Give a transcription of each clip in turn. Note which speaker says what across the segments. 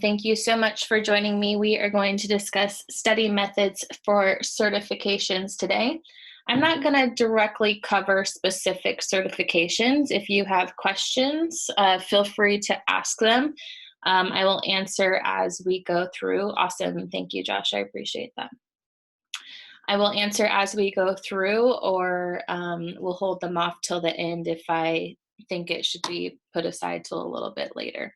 Speaker 1: Thank you so much for joining me. We are going to discuss study methods for certifications today. I'm not going to directly cover specific certifications. If you have questions, feel free to ask them. I will answer as we go through. Awesome. Thank you, Josh. I appreciate that. I will answer as we go through, or we'll hold them off till the end if I think it should be put aside till a little bit later.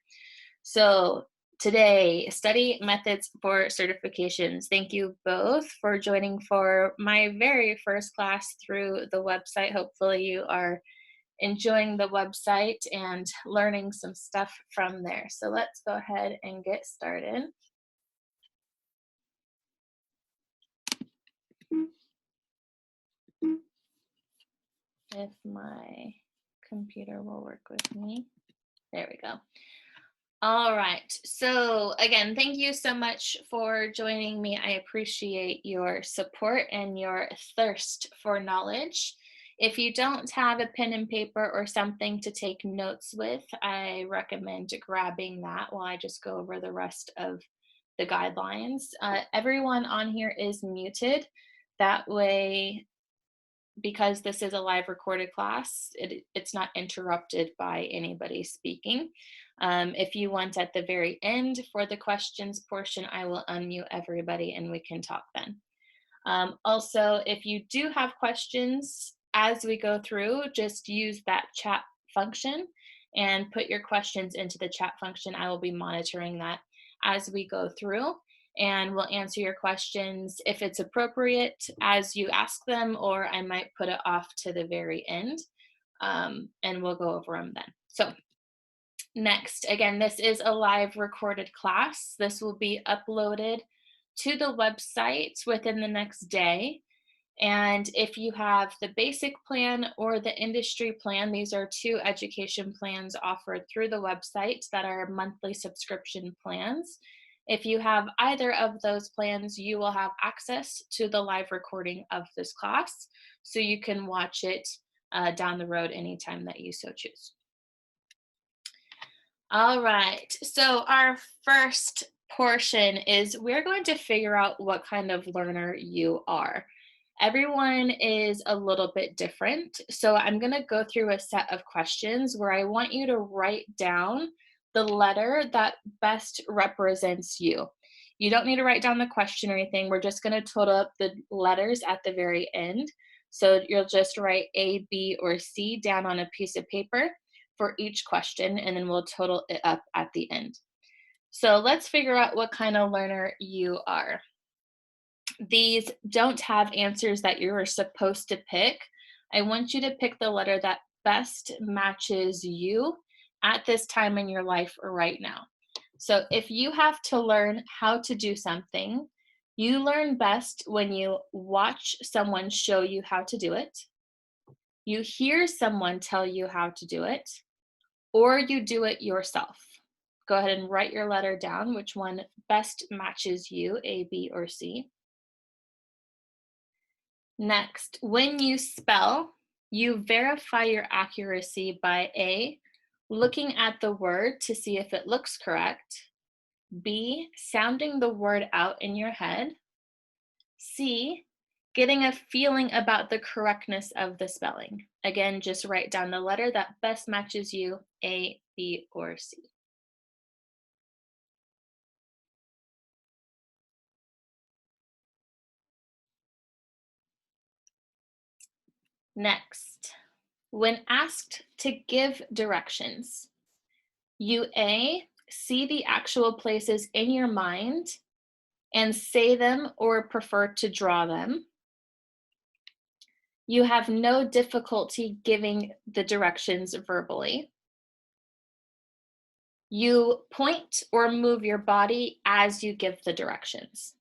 Speaker 1: So today, study methods for certifications. Thank you both for joining for my very first class through the website. Hopefully you are enjoying the website and learning some stuff from there. So let's go ahead and get started. If my computer will work with me. There we go. All right. So again, thank you so much for joining me. I appreciate your support and your thirst for knowledge. If you don't have a pen and paper or something to take notes with, I recommend grabbing that while I just go over the rest of the guidelines. Everyone on here is muted. That way, because this is a live recorded class, it's not interrupted by anybody speaking. If you want at the very end for the questions portion, I will unmute everybody and we can talk then. Also, if you do have questions as we go through, just use that chat function and put your questions into the chat function. I will be monitoring that as we go through, and we'll answer your questions if it's appropriate as you ask them, or I might put it off to the very end, and we'll go over them then. So next, again, this is a live recorded class. This will be uploaded to the website within the next day. And if you have the basic plan or the industry plan, these are two education plans offered through the website that are monthly subscription plans. If you have either of those plans, you will have access to the live recording of this class, so you can watch it down the road anytime that you so choose. All right, so our first portion is we're going to figure out what kind of learner you are. Everyone is a little bit different, so I'm going to go through a set of questions where I want you to write down the letter that best represents you. You don't need to write down the question or anything. We're just going to total up the letters at the very end. So you'll just write A, B, or C down on a piece of paper for each question, and then we'll total it up at the end. So let's figure out what kind of learner you are. These don't have answers that you are supposed to pick. I want you to pick the letter that best matches you at this time in your life right now. So if you have to learn how to do something, you learn best when you watch someone show you how to do it, you hear someone tell you how to do it, or you do it yourself. Go ahead and write your letter down, which one best matches you, A, B, or C. Next, when you spell, you verify your accuracy by A, looking at the word to see if it looks correct, B, sounding the word out in your head, C, getting a feeling about the correctness of the spelling. Again, just write down the letter that best matches you, A, B, or C. Next, when asked to give directions, you A, see the actual places in your mind and say them or prefer to draw them. You have no difficulty giving the directions verbally. You point or move your body as you give the directions.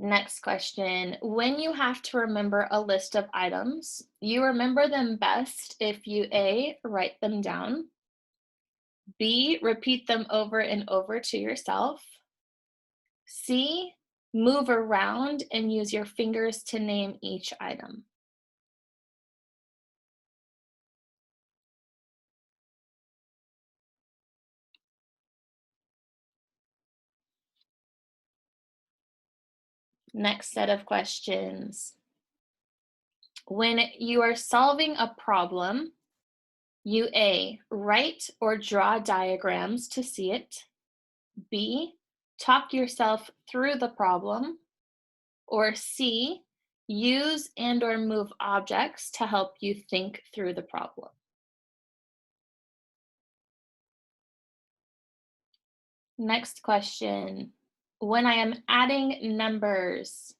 Speaker 1: Next question, when you have to remember a list of items, you remember them best if you A, write them down, B, repeat them over and over to yourself, C, move around and use your fingers to name each item. Next set of questions. When you are solving a problem, you A, write or draw diagrams to see it. B, talk yourself through the problem. Or C, use and or move objects to help you think through the problem. Next question. When I am adding numbers,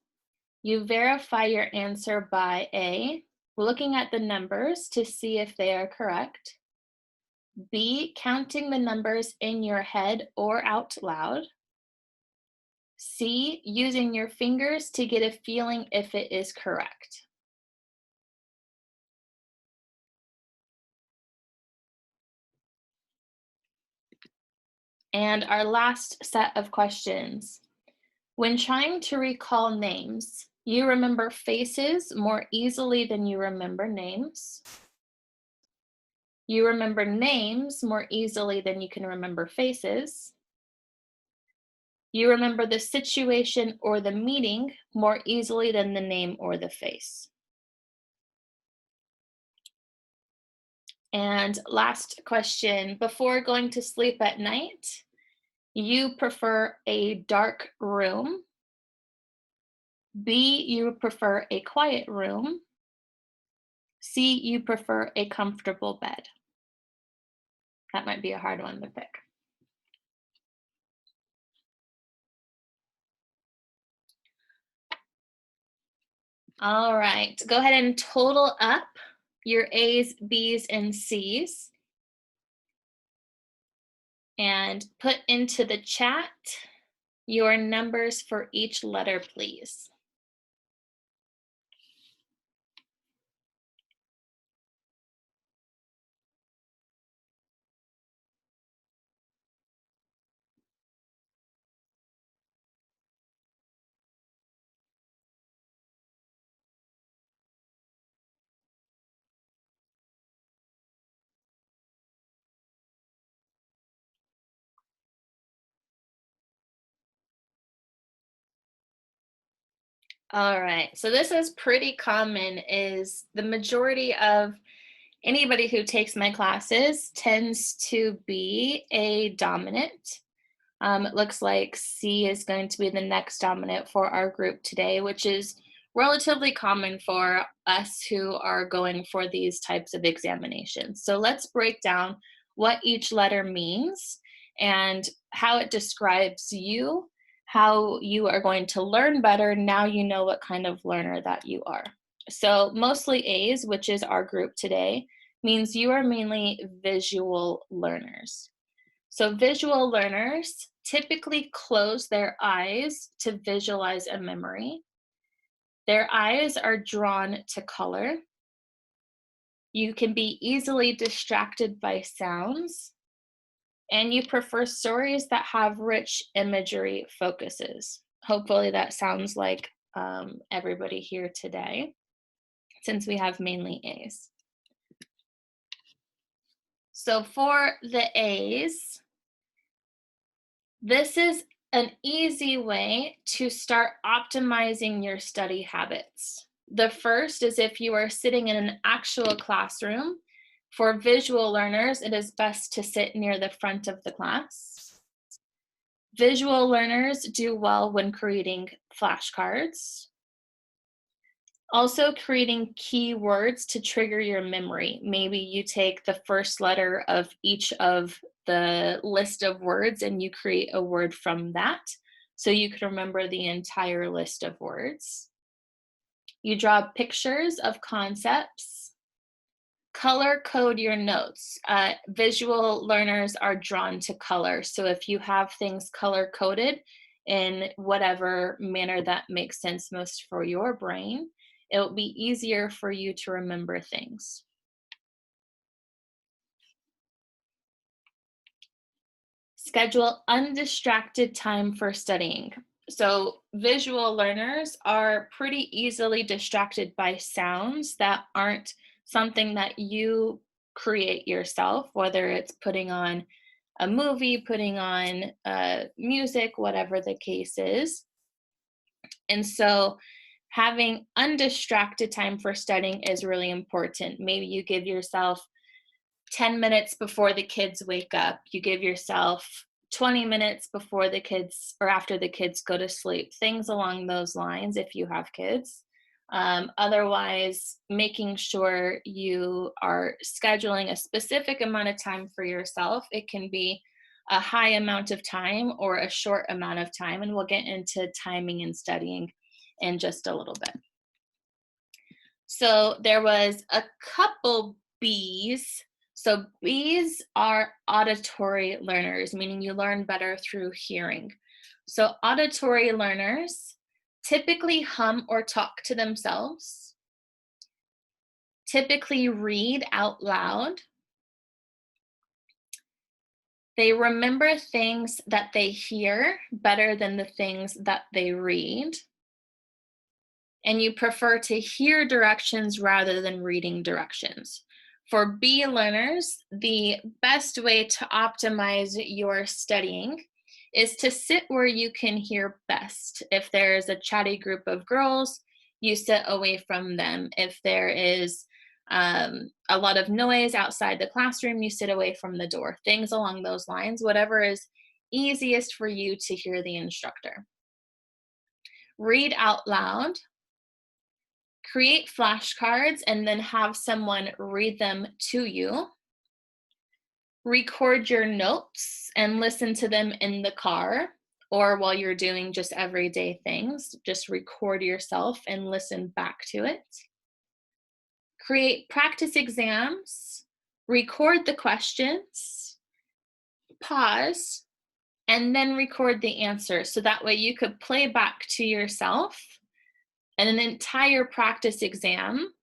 Speaker 1: you verify your answer by A, looking at the numbers to see if they are correct. B, counting the numbers in your head or out loud. C, using your fingers to get a feeling if it is correct. And our last set of questions. When trying to recall names, you remember faces more easily than you remember names. You remember names more easily than you can remember faces. You remember the situation or the meeting more easily than the name or the face. And last question, before going to sleep at night, you prefer a dark room. B, you prefer a quiet room. C, you prefer a comfortable bed. That might be a hard one to pick. All right, go ahead and total up your A's, B's, and C's. And put into the chat your numbers for each letter, please. All right, so this is pretty common, is the majority of anybody who takes my classes tends to be a dominant. It looks like C is going to be the next dominant for our group today, which is relatively common for us who are going for these types of examinations. So let's break down what each letter means and how it describes you, how you are going to learn better. Now you know what kind of learner that you are. So mostly A's, which is our group today, means you are mainly visual learners. So visual learners typically close their eyes to visualize a memory. Their eyes are drawn to color. You can be easily distracted by sounds. And you prefer stories that have rich imagery focuses. Hopefully that sounds like everybody here today, since we have mainly A's. So for the A's, this is an easy way to start optimizing your study habits. The first is if you are sitting in an actual classroom. For visual learners, it is best to sit near the front of the class. Visual learners do well when creating flashcards. Also creating keywords to trigger your memory. Maybe you take the first letter of each of the list of words and you create a word from that, so you can remember the entire list of words. You draw pictures of concepts. Color code your notes. Visual learners are drawn to color, so if you have things color coded in whatever manner that makes sense most for your brain, it'll be easier for you to remember things. Schedule undistracted time for studying. So visual learners are pretty easily distracted by sounds that aren't something that you create yourself, whether it's putting on a movie, putting on music, whatever the case is. And so having undistracted time for studying is really important. Maybe you give yourself 10 minutes before the kids wake up. You give yourself 20 minutes before the kids or after the kids go to sleep, things along those lines if you have kids. Otherwise, making sure you are scheduling a specific amount of time for yourself. It can be a high amount of time or a short amount of time, and we'll get into timing and studying in just a little bit. So there was a couple B's. So B's are auditory learners, meaning you learn better through hearing. So auditory learners typically hum or talk to themselves, typically read out loud. They remember things that they hear better than the things that they read. And you prefer to hear directions rather than reading directions. For B learners, the best way to optimize your studying is to sit where you can hear best. If there's a chatty group of girls, you sit away from them. If there is a lot of noise outside the classroom, you sit away from the door. Things along those lines, whatever is easiest for you to hear the instructor. Read out loud. Create flashcards and then have someone read them to you. Record your notes and listen to them in the car or while you're doing just everyday things. Just record yourself and listen back to it. Create practice exams. Record the questions. Pause. And then record the answer. So that way you could play back to yourself and an entire practice exam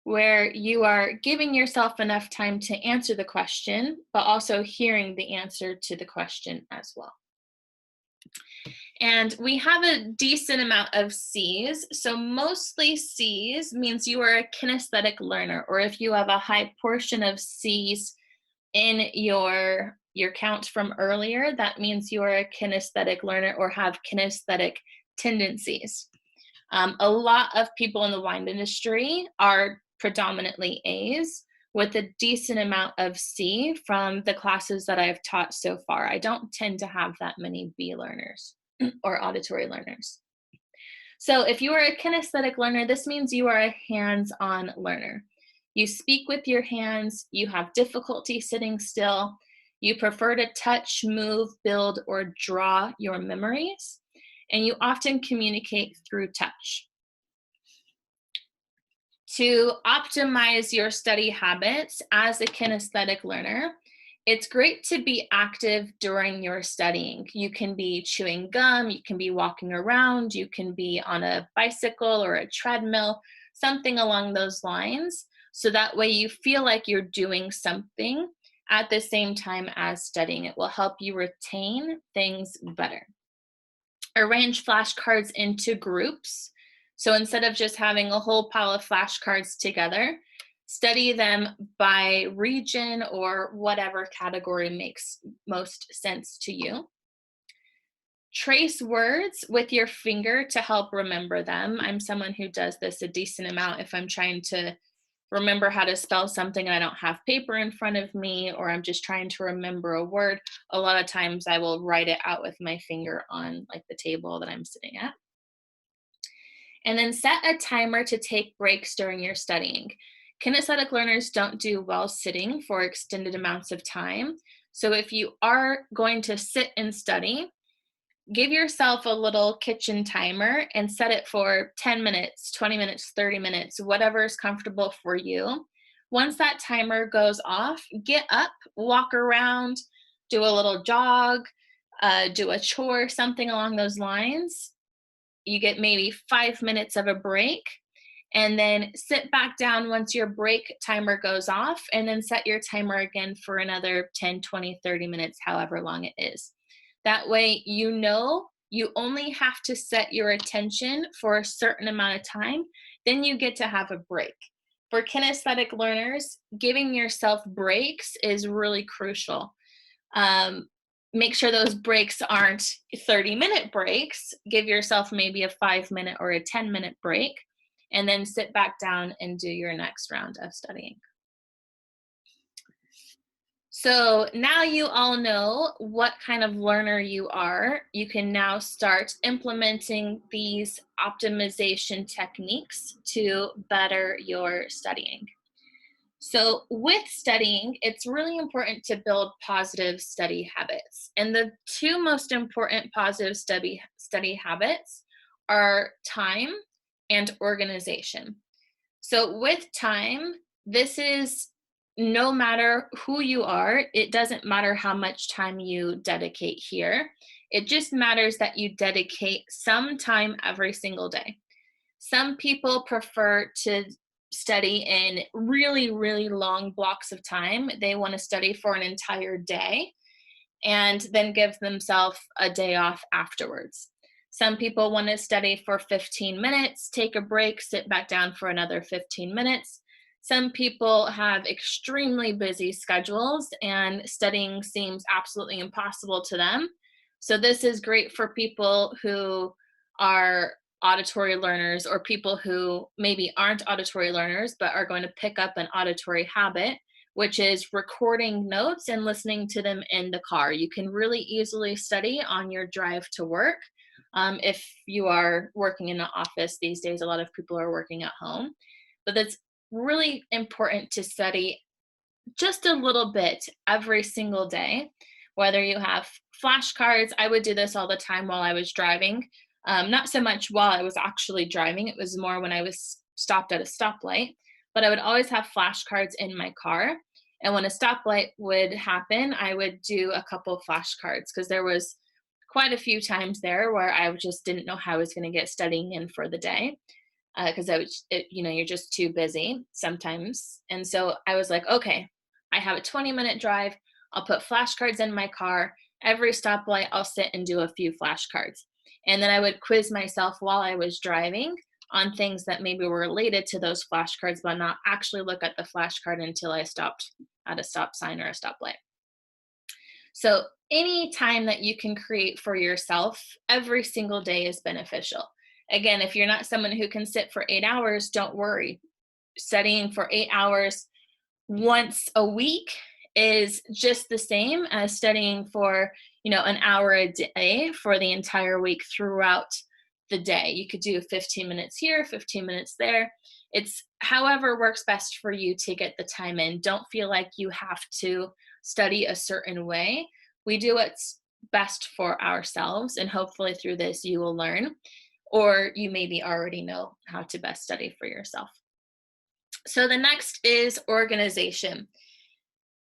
Speaker 1: where you are giving yourself enough time to answer the question, but also hearing the answer to the question as well. And we have a decent amount of C's. So mostly C's means you are a kinesthetic learner, or if you have a high portion of C's in your count from earlier, that means you are a kinesthetic learner or have kinesthetic tendencies. A lot of people in the wine industry are predominantly A's with a decent amount of C from the classes that I've taught so far. I don't tend to have that many B learners or auditory learners. So if you are a kinesthetic learner, this means you are a hands-on learner. You speak with your hands, you have difficulty sitting still, you prefer to touch, move, build, or draw your memories, and you often communicate through touch. To optimize your study habits as a kinesthetic learner, it's great to be active during your studying. You can be chewing gum, you can be walking around, you can be on a bicycle or a treadmill, something along those lines. So that way you feel like you're doing something at the same time as studying. It will help you retain things better. Arrange flashcards into groups. So instead of just having a whole pile of flashcards together, study them by region or whatever category makes most sense to you. Trace words with your finger to help remember them. I'm someone who does this a decent amount if I'm trying to remember how to spell something and I don't have paper in front of me, or I'm just trying to remember a word. A lot of times I will write it out with my finger on like the table that I'm sitting at. And then set a timer to take breaks during your studying. Kinesthetic learners don't do well sitting for extended amounts of time. So if you are going to sit and study, give yourself a little kitchen timer and set it for 10 minutes, 20 minutes, 30 minutes, whatever is comfortable for you. Once that timer goes off, get up, walk around, do a little jog, do a chore, something along those lines. You get maybe 5 minutes of a break, and then sit back down once your break timer goes off, and then set your timer again for another 10, 20, 30 minutes, however long it is. That way, you know you only have to set your attention for a certain amount of time, then you get to have a break. For kinesthetic learners, giving yourself breaks is really crucial. make sure those breaks aren't 30-minute breaks. Give yourself maybe a 5-minute or a 10-minute break, and then sit back down and do your next round of studying. So now you all know what kind of learner you are. You can now start implementing these optimization techniques to better your studying. So with studying, it's really important to build positive study habits. And the two most important positive study habits are time and organization. So with time, this is no matter who you are, it doesn't matter how much time you dedicate here. It just matters that you dedicate some time every single day. Some people prefer to study in really, really long blocks of time. They want to study for an entire day and then give themselves a day off afterwards. Some people want to study for 15 minutes, take a break, sit back down for another 15 minutes. Some people have extremely busy schedules and studying seems absolutely impossible to them. So this is great for people who are auditory learners, or people who maybe aren't auditory learners but are going to pick up an auditory habit, which is recording notes and listening to them in the car. You can really easily study on your drive to work. If you are working in an office these days, a lot of people are working at home, but that's really important to study just a little bit every single day. Whether you have flashcards, I would do this all the time while I was driving. Not so much while I was actually driving, it was more when I was stopped at a stoplight, but I would always have flashcards in my car. And when a stoplight would happen, I would do a couple of flashcards, because there was quite a few times there where I just didn't know how I was going to get studying in for the day, because you're just too busy sometimes. And so I was like, okay, I have a 20-minute drive. I'll put flashcards in my car. Every stoplight, I'll sit and do a few flashcards. And then I would quiz myself while I was driving on things that maybe were related to those flashcards, but not actually look at the flashcard until I stopped at a stop sign or a stoplight. So any time that you can create for yourself every single day is beneficial. Again, if you're not someone who can sit for 8 hours, don't worry. Studying for 8 hours once a week is just the same as studying for, an hour a day for the entire week throughout the day. You could do 15 minutes here, 15 minutes there. It's however works best for you to get the time in. Don't feel like you have to study a certain way. We do what's best for ourselves, and hopefully through this you will learn, or you maybe already know how to best study for yourself. So the next is organization.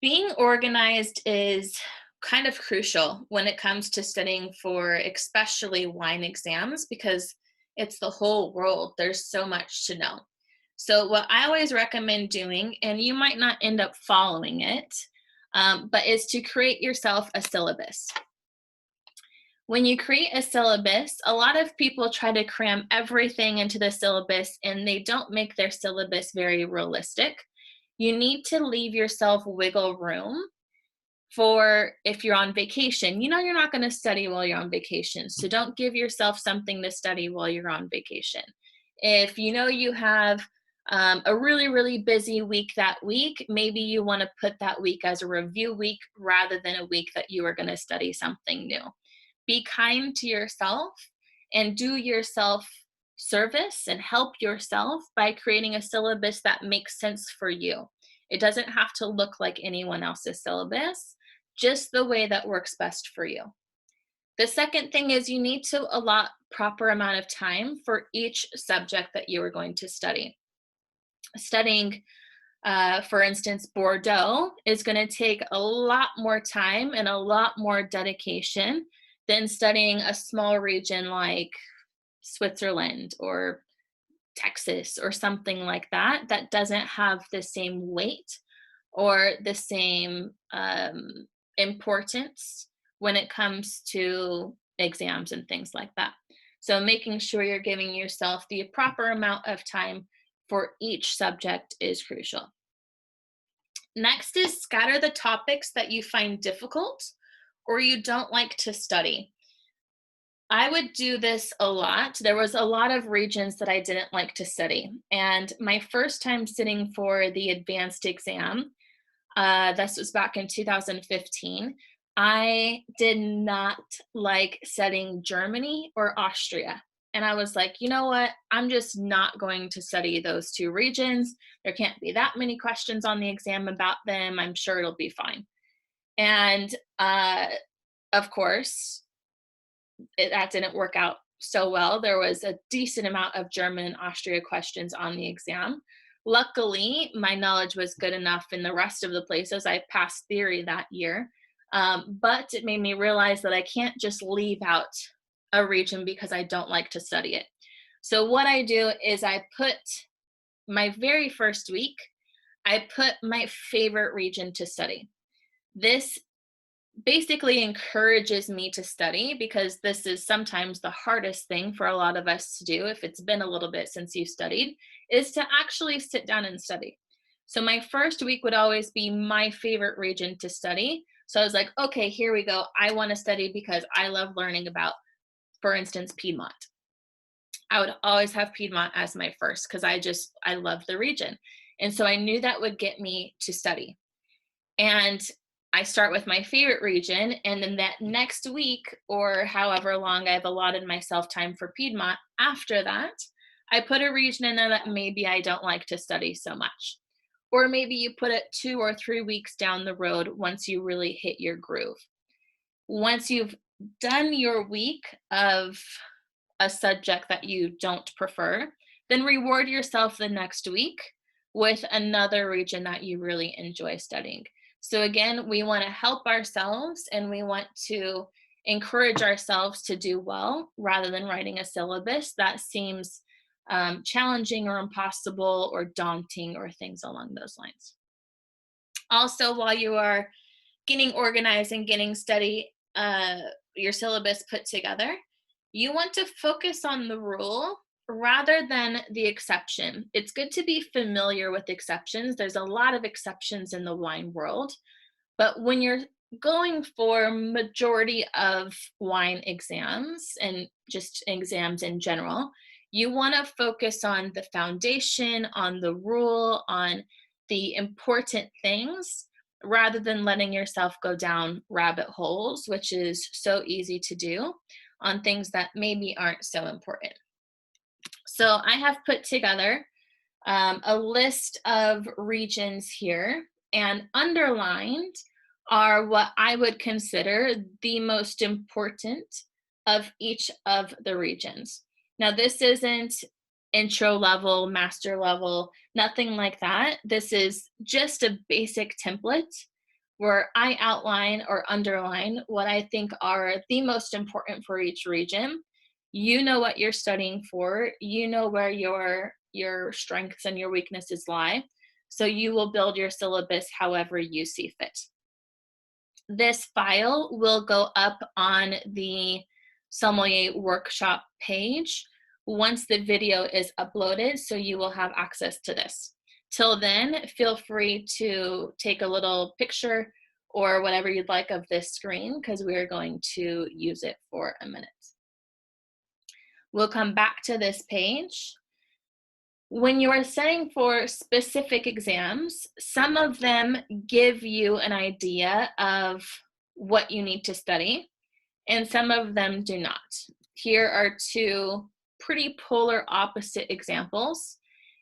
Speaker 1: Being organized is kind of crucial when it comes to studying for especially wine exams, because it's the whole world. There's so much to know. So what I always recommend doing, and you might not end up following it, but is to create yourself a syllabus. When you create a syllabus, a lot of people try to cram everything into the syllabus and they don't make their syllabus very realistic. You need to leave yourself wiggle room for if you're on vacation. You're not going to study while you're on vacation, so don't give yourself something to study while you're on vacation. If you have a really, really busy week that week, maybe you want to put that week as a review week rather than a week that you are going to study something new. Be kind to yourself and do yourself service and help yourself by creating a syllabus that makes sense for you. It doesn't have to look like anyone else's syllabus, just the way that works best for you. The second thing is you need to allot proper amount of time for each subject that you are going to study. Studying, for instance, Bordeaux is going to take a lot more time and a lot more dedication than studying a small region like Switzerland or Texas or something like that, that doesn't have the same weight or the same importance when it comes to exams and things like that. So making sure you're giving yourself the proper amount of time for each subject is crucial. Next is scatter the topics that you find difficult or you don't like to study. I would do this a lot. There was a lot of regions that I didn't like to study. And my first time sitting for the advanced exam, this was back in 2015, I did not like studying Germany or Austria. And I was like, you know what? I'm just not going to study those two regions. There can't be that many questions on the exam about them. I'm sure it'll be fine. And of course, that didn't work out so well. There was a decent amount of German and Austria questions on the exam. Luckily, my knowledge was good enough in the rest of the places. I passed theory that year, but it made me realize that I can't just leave out a region because I don't like to study it. So what I do is I put my very first week, I put my favorite region to study. This basically encourages me to study, because this is sometimes the hardest thing for a lot of us to do if it's been a little bit since you studied, is to actually sit down and study. So my first week would always be my favorite region to study. So I was like, okay, here we go. I want to study because I love learning about, for instance, Piedmont. I would always have Piedmont as my first because I love the region. And so I knew that would get me to study. And I start with my favorite region, and then that next week, or however long I've allotted myself time for Piedmont, after that, I put a region in there that maybe I don't like to study so much. Or maybe you put it 2 or 3 weeks down the road once you really hit your groove. Once you've done your week of a subject that you don't prefer, then reward yourself the next week with another region that you really enjoy studying. So again, we want to help ourselves and we want to encourage ourselves to do well rather than writing a syllabus that seems challenging or impossible or daunting or things along those lines. Also, while you are getting organized and getting your syllabus put together, you want to focus on the rule rather than the exception. It's good to be familiar with exceptions. There's a lot of exceptions in the wine world, but when you're going for majority of wine exams and just exams in general, you want to focus on the foundation, on the rule, on the important things, rather than letting yourself go down rabbit holes, which is so easy to do on things that maybe aren't so important. So I have put together a list of regions here, and underlined are what I would consider the most important of each of the regions. Now, this isn't intro level, master level, nothing like that. This is just a basic template where I outline or underline what I think are the most important for each region. You know what you're studying for, you know where your strengths and your weaknesses lie, so you will build your syllabus however you see fit. This file will go up on the Sommelier Workshop page once the video is uploaded, so you will have access to this. Till then, feel free to take a little picture or whatever you'd like of this screen, because we are going to use it for a minute. We'll come back to this page. When you are studying for specific exams, some of them give you an idea of what you need to study, and some of them do not. Here are two pretty polar opposite examples.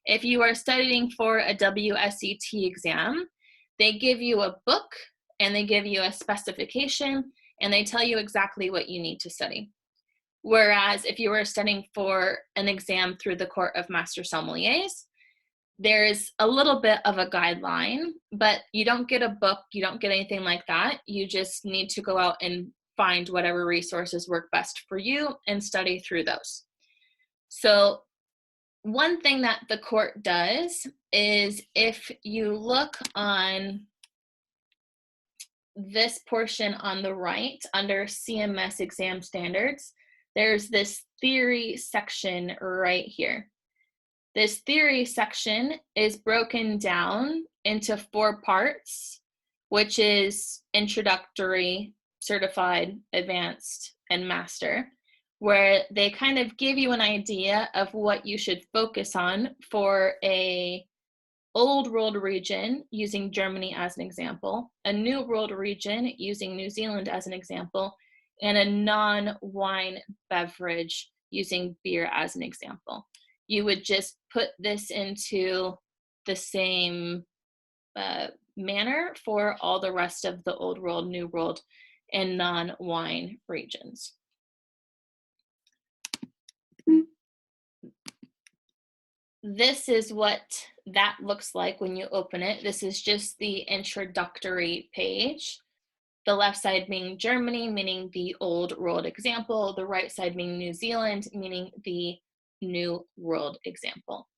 Speaker 1: If you are studying for a WSET exam, they give you a book and they give you a specification and they tell you exactly what you need to study. Whereas if you are studying for an exam through the Court of Master Sommeliers, there's a little bit of a guideline, but you don't get a book, you don't get anything like that. You just need to go out and find whatever resources work best for you and study through those. So one thing that the court does is, if you look on this portion on the right under CMS exam standards, there's this theory section right here. This theory section is broken down into 4 parts, which is introductory, certified, advanced, and master, where they kind of give you an idea of what you should focus on for a old world region using Germany as an example, a new world region using New Zealand as an example, and a non-wine beverage using beer as an example. You would just put this into the same manner for all the rest of the old world, new world, and non-wine regions. This is what that looks like when you open it. This is just the introductory page. The left side being Germany, meaning the old world example. The right side being New Zealand, meaning the new world example.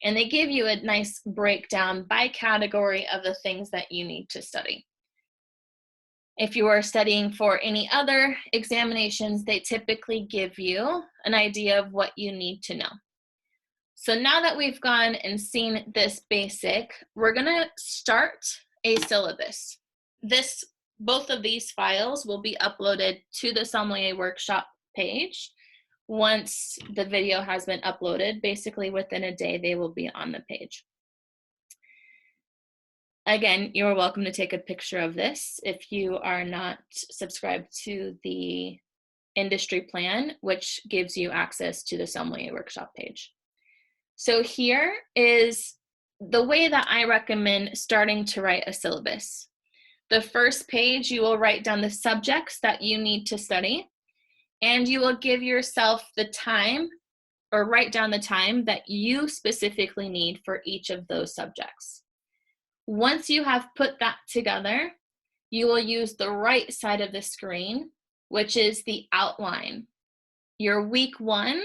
Speaker 1: And they give you a nice breakdown by category of the things that you need to study. If you are studying for any other examinations, they typically give you an idea of what you need to know. So now that we've gone and seen this basic, we're gonna start a syllabus. Both of these files will be uploaded to the Sommelier Workshop page. Once the video has been uploaded, basically within a day, they will be on the page. Again, you're welcome to take a picture of this if you are not subscribed to the industry plan, which gives you access to the Sommelier Workshop page. So here is the way that I recommend starting to write a syllabus. The first page, you will write down the subjects that you need to study, and you will give yourself the time, or write down the time that you specifically need for each of those subjects. Once you have put that together, you will use the right side of the screen, which is the outline. Your week 1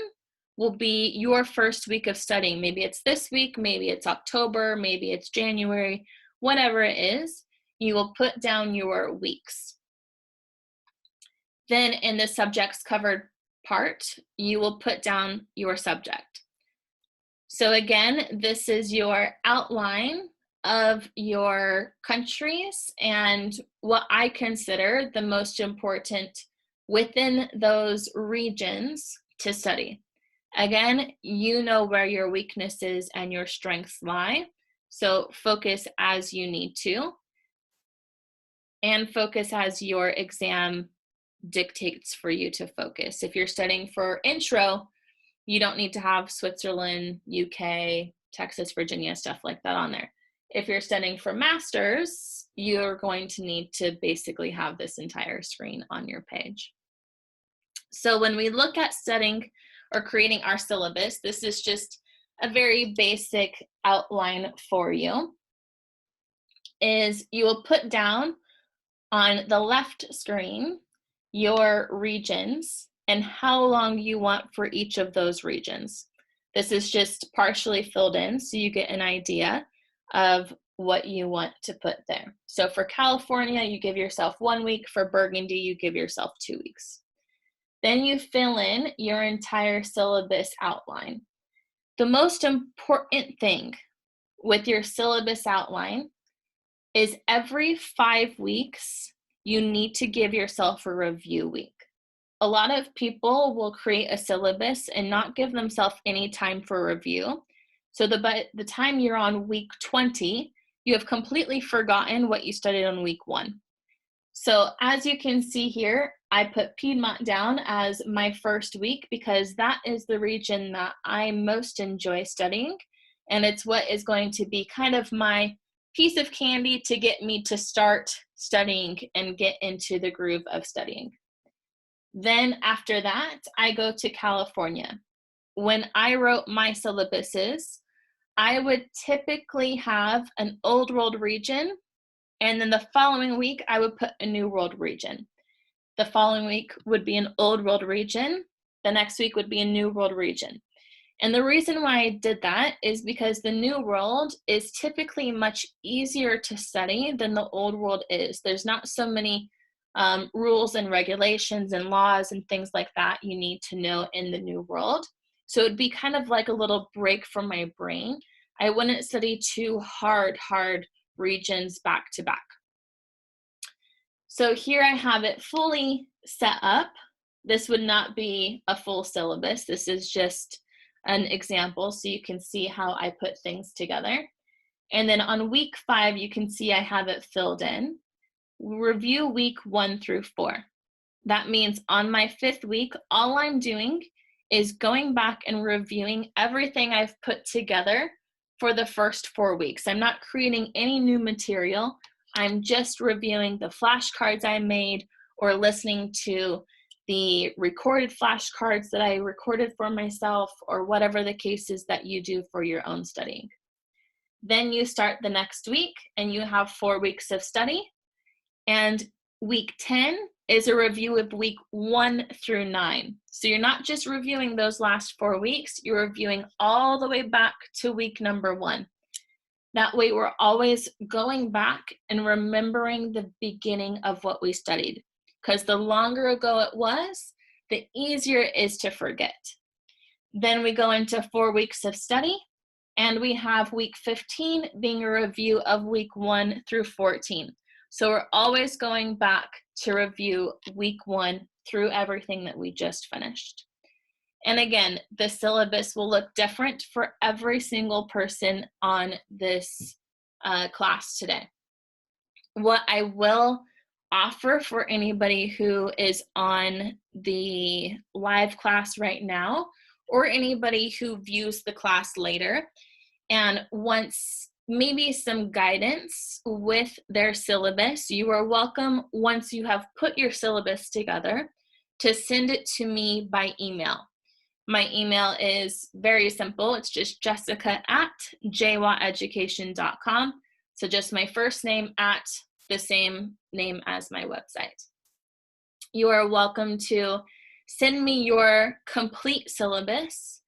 Speaker 1: will be your first week of studying. Maybe it's this week, maybe it's October, maybe it's January, whatever it is, you will put down your weeks. Then in the subjects covered part, you will put down your subject. So again, this is your outline of your countries and what I consider the most important within those regions to study. Again, you know where your weaknesses and your strengths lie, so focus as you need to, and focus as your exam dictates for you to focus. If you're studying for intro, you don't need to have Switzerland, UK, Texas, Virginia, stuff like that on there. If you're studying for masters, you're going to need to basically have this entire screen on your page. So when we look at studying or creating our syllabus, this is just a very basic outline for you, is you will put down on the left screen your regions and how long you want for each of those regions. This is just partially filled in so you get an idea of what you want to put there. So for California, you give yourself 1 week. For Burgundy, you give yourself 2 weeks. Then you fill in your entire syllabus outline. The most important thing with your syllabus outline is every 5 weeks, you need to give yourself a review week. A lot of people will create a syllabus and not give themselves any time for review. So by the time you're on week 20, you have completely forgotten what you studied on week 1. So as you can see here, I put Piedmont down as my first week because that is the region that I most enjoy studying. And it's what is going to be kind of my piece of candy to get me to start studying and get into the groove of studying. Then after that, I go to California. When I wrote my syllabuses, I would typically have an old world region, and then the following week, I would put a new world region. The following week would be an old world region. The next week would be a new world region. And the reason why I did that is because the new world is typically much easier to study than the old world is. There's not so many rules and regulations and laws and things like that you need to know in the new world. So it'd be kind of like a little break from my brain. I wouldn't study two hard regions back to back. So here I have it fully set up. This would not be a full syllabus. This is just an example so you can see how I put things together. And then on week 5, you can see I have it filled in. Review week 1 through 4. That means on my 5th week, all I'm doing is going back and reviewing everything I've put together for the first 4 weeks. I'm not creating any new material. I'm just reviewing the flashcards I made or listening to the recorded flashcards that I recorded for myself, or whatever the case is that you do for your own studying. Then you start the next week and you have 4 weeks of study. And week 10 is a review of week 1 through 9. So you're not just reviewing those last 4 weeks, you're reviewing all the way back to week number 1. That way we're always going back and remembering the beginning of what we studied, because the longer ago it was, the easier it is to forget. Then we go into 4 weeks of study, and we have week 15 being a review of week 1 through 14. So we're always going back to review week 1 through everything that we just finished. And again, the syllabus will look different for every single person on this class today. What I will offer for anybody who is on the live class right now, or anybody who views the class later and wants maybe some guidance with their syllabus, you are welcome, once you have put your syllabus together, to send it to me by email. My email is very simple. It's just jessica@jwaugeducation.com. So just my first name at the same name as my website. You are welcome to send me your complete syllabus,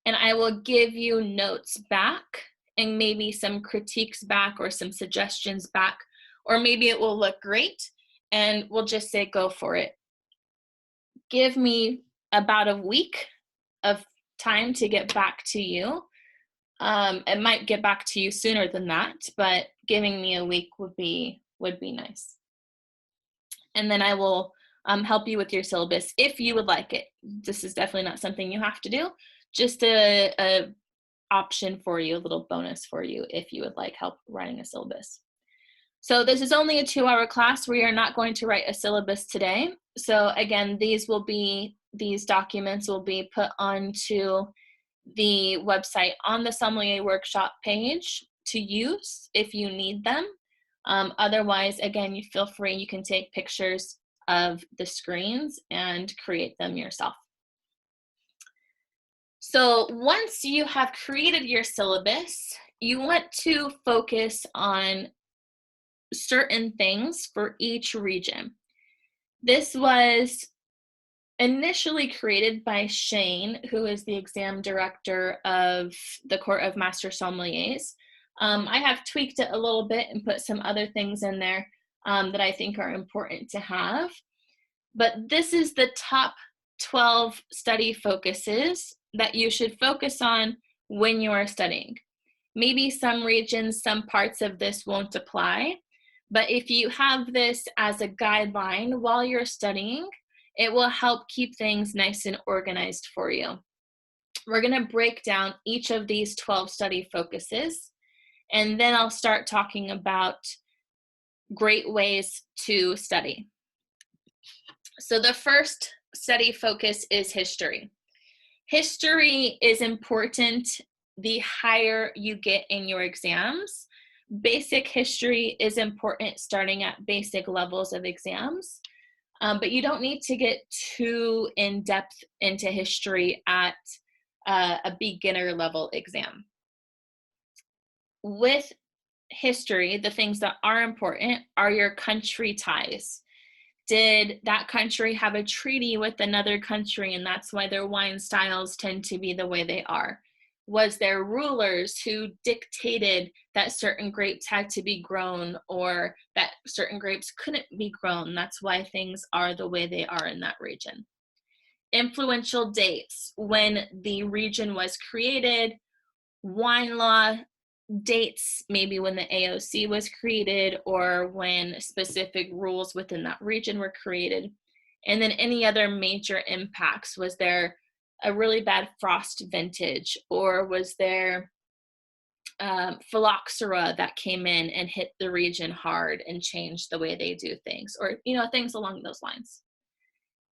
Speaker 1: and I will give you notes back and maybe some critiques back or some suggestions back, or maybe it will look great and we'll just say go for it. Give me about a week of time to get back to you. It might get back to you sooner than that, but giving me a week would be nice. And then I will help you with your syllabus if you would like it. This is definitely not something you have to do, just a option for you, a little bonus for you if you would like help writing a syllabus. So this is only a 2-hour class. We are not going to write a syllabus today. So again, these documents will be put onto the website on the Sommelier Workshop page to use if you need them. Otherwise, again, you feel free, you can take pictures of the screens and create them yourself. So once you have created your syllabus, you want to focus on certain things for each region. This was initially created by Shane, who is the exam director of the Court of Master Sommeliers. I have tweaked it a little bit and put some other things in there that I think are important to have. But this is the top 12 study focuses that you should focus on when you are studying. Maybe some regions, some parts of this won't apply, but if you have this as a guideline while you're studying, it will help keep things nice and organized for you. We're going to break down each of these 12 study focuses, and then I'll start talking about great ways to study. So the first study focus is history. History is important the higher you get in your exams. Basic history is important starting at basic levels of exams, but you don't need to get too in-depth into history at a beginner level exam. With history, the things that are important are your country ties. Did that country have a treaty with another country, and that's why their wine styles tend to be the way they are? Was there rulers who dictated that certain grapes had to be grown or that certain grapes couldn't be grown? That's why things are the way they are in that region. Influential dates, when the region was created, wine law, dates, maybe when the AOC was created or when specific rules within that region were created. And then any other major impacts. Was there a really bad frost vintage, or was there phylloxera that came in and hit the region hard and changed the way they do things, or things along those lines.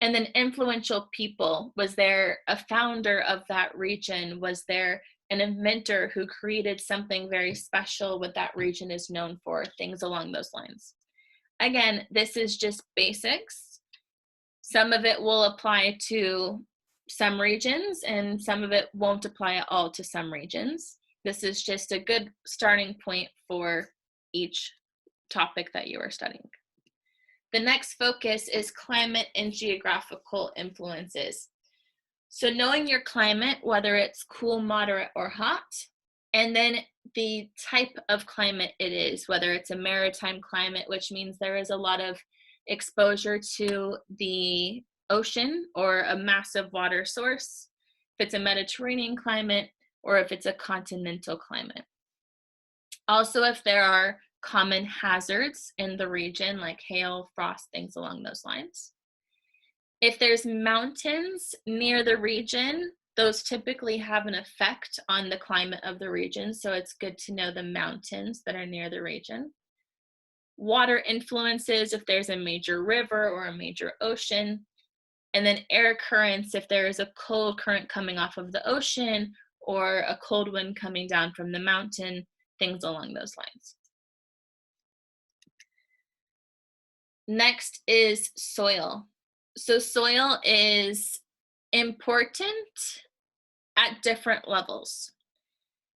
Speaker 1: And then influential people. Was there a founder of that region? Was there an inventor who created something very special what that region is known for? Things along those lines. Again, this is just basics. Some of it will apply to some regions and some of it won't apply at all to some regions. This is just a good starting point for each topic that you are studying. The next focus is climate and geographical influences. So knowing your climate, whether it's cool, moderate, or hot, and then the type of climate it is, whether it's a maritime climate, which means there is a lot of exposure to the ocean or a massive water source, if it's a Mediterranean climate, or if it's a continental climate. Also, if there are common hazards in the region, like hail, frost, things along those lines. If there's mountains near the region, those typically have an effect on the climate of the region, so it's good to know the mountains that are near the region. Water influences, if there's a major river or a major ocean. And then air currents, if there is a cold current coming off of the ocean or a cold wind coming down from the mountain, things along those lines. Next is soil. So soil is important at different levels.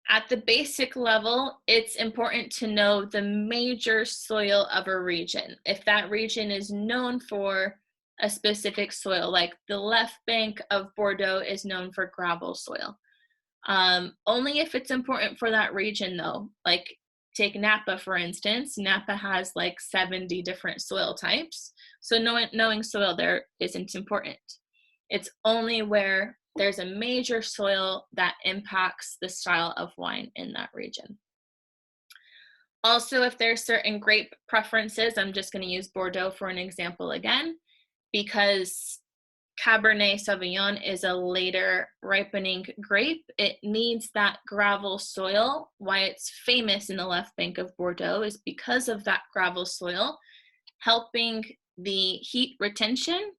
Speaker 1: At the basic level, it's important to know the major soil of a region. If that region is known for a specific soil, like the left bank of Bordeaux is known for gravel soil. Only if it's important for that region though, like take Napa for instance. Napa has like 70 different soil types. So knowing soil there isn't important. It's only where there's a major soil that impacts the style of wine in that region. Also, if there's certain grape preferences, I'm just going to use Bordeaux for an example again, because Cabernet Sauvignon is a later ripening grape. It needs that gravel soil. Why it's famous in the left bank of Bordeaux is because of that gravel soil, helping the heat retention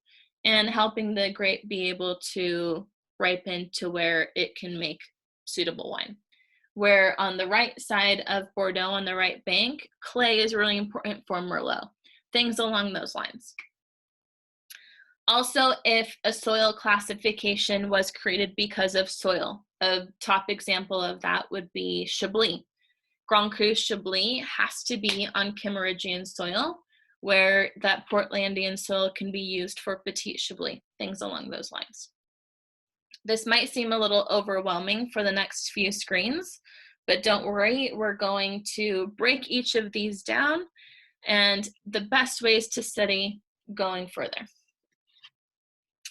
Speaker 1: and helping the grape be able to ripen to where it can make suitable wine. Where on the right side of Bordeaux, on the right bank, clay is really important for Merlot. Things along those lines. Also, if a soil classification was created because of soil, a top example of that would be Chablis. Grand Cru Chablis has to be on Kimmeridgian soil, where that Portlandian soil can be used for Petit Chablis, things along those lines. This might seem a little overwhelming for the next few screens, but don't worry, we're going to break each of these down and the best ways to study going further.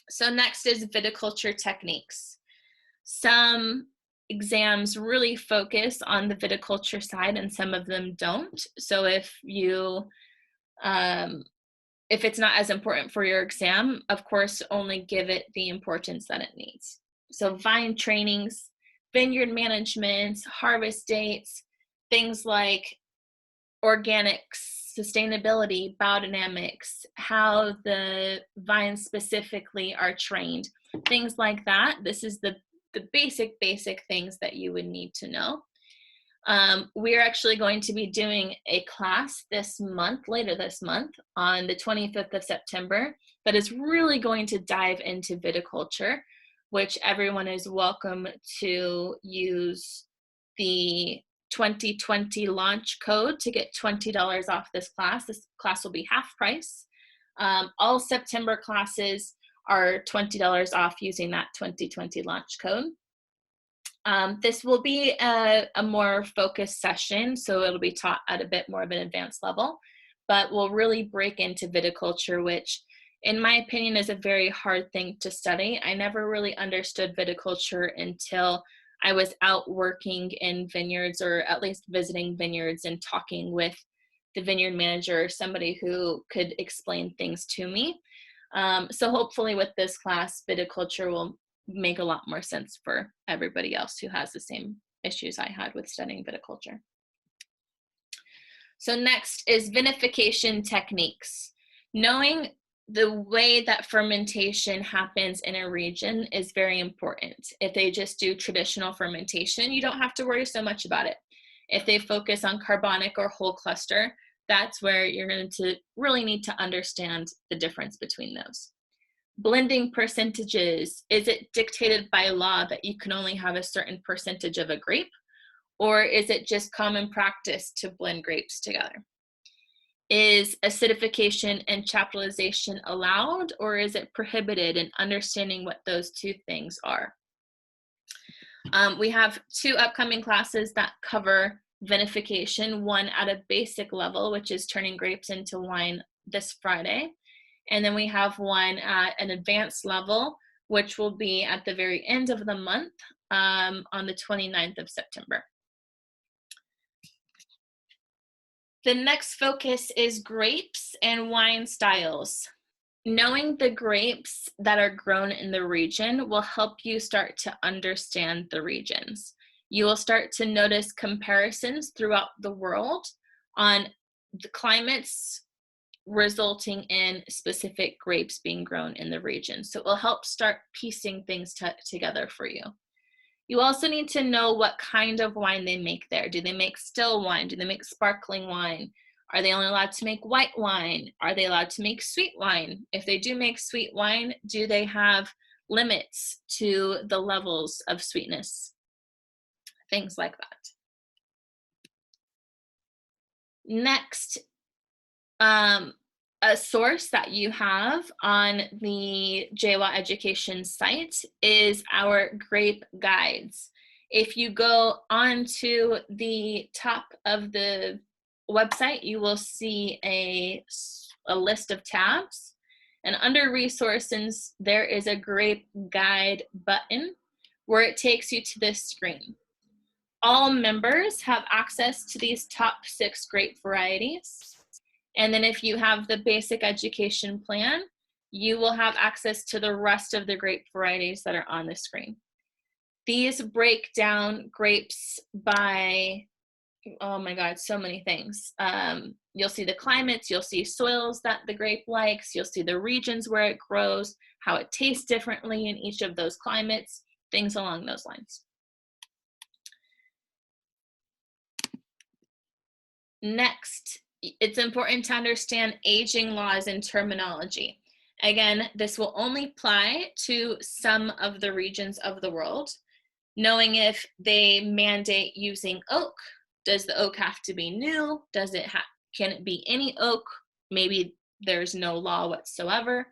Speaker 1: So next is Viticulture Techniques. Some exams really focus on the viticulture side and some of them don't. So if it's not as important for your exam, of course, only give it the importance that it needs. So vine trainings, vineyard management, harvest dates, things like organics, sustainability, biodynamics, how the vines specifically are trained, things like that. This is the basic things that you would need to know. We're actually going to be doing a class this month, later this month, on the 25th of September, that is really going to dive into viticulture, which everyone is welcome to use the 2020 launch code to get $20 off this class. This class will be half price. All September classes are $20 off using that 2020 launch code. This will be a more focused session, so it'll be taught at a bit more of an advanced level, but we'll really break into viticulture, which in my opinion is a very hard thing to study. I never really understood viticulture until I was out working in vineyards, or at least visiting vineyards and talking with the vineyard manager, somebody who could explain things to me. So hopefully with this class, viticulture will make a lot more sense for everybody else who has the same issues I had with studying viticulture. So next is vinification techniques. Knowing the way that fermentation happens in a region is very important. If they just do traditional fermentation, you don't have to worry so much about it. If they focus on carbonic or whole cluster, that's where you're going to really need to understand the difference between those. Blending percentages, is it dictated by law that you can only have a certain percentage of a grape? Or is it just common practice to blend grapes together? Is acidification and chaptalization allowed, or is it prohibited, and understanding what those two things are? We have 2 upcoming classes that cover vinification, one at a basic level, which is turning grapes into wine this Friday. And then we have one at an advanced level, which will be at the very end of the month on the 29th of September. The next focus is grapes and wine styles. Knowing the grapes that are grown in the region will help you start to understand the regions. You will start to notice comparisons throughout the world on the climates resulting in specific grapes being grown in the region. So it will help start piecing things together for you. You also need to know what kind of wine they make there. Do they make still wine? Do they make sparkling wine? Are they only allowed to make white wine? Are they allowed to make sweet wine? If they do make sweet wine, do they have limits to the levels of sweetness? Things like that. Next, a source that you have on the JWaugh education site is our Grape Guides. If you go onto the top of the website, you will see a list of tabs. And under resources, there is a Grape Guide button where it takes you to this screen. All members have access to these top 6 grape varieties. And then if you have the basic education plan, you will have access to the rest of the grape varieties that are on the screen. These break down grapes by, oh my God, so many things. You'll see the climates, you'll see soils that the grape likes, you'll see the regions where it grows, how it tastes differently in each of those climates, things along those lines. Next, it's important to understand aging laws and terminology. Again, this will only apply to some of the regions of the world. Knowing if they mandate using oak, does the oak have to be new? Can it be any oak? Maybe there's no law whatsoever.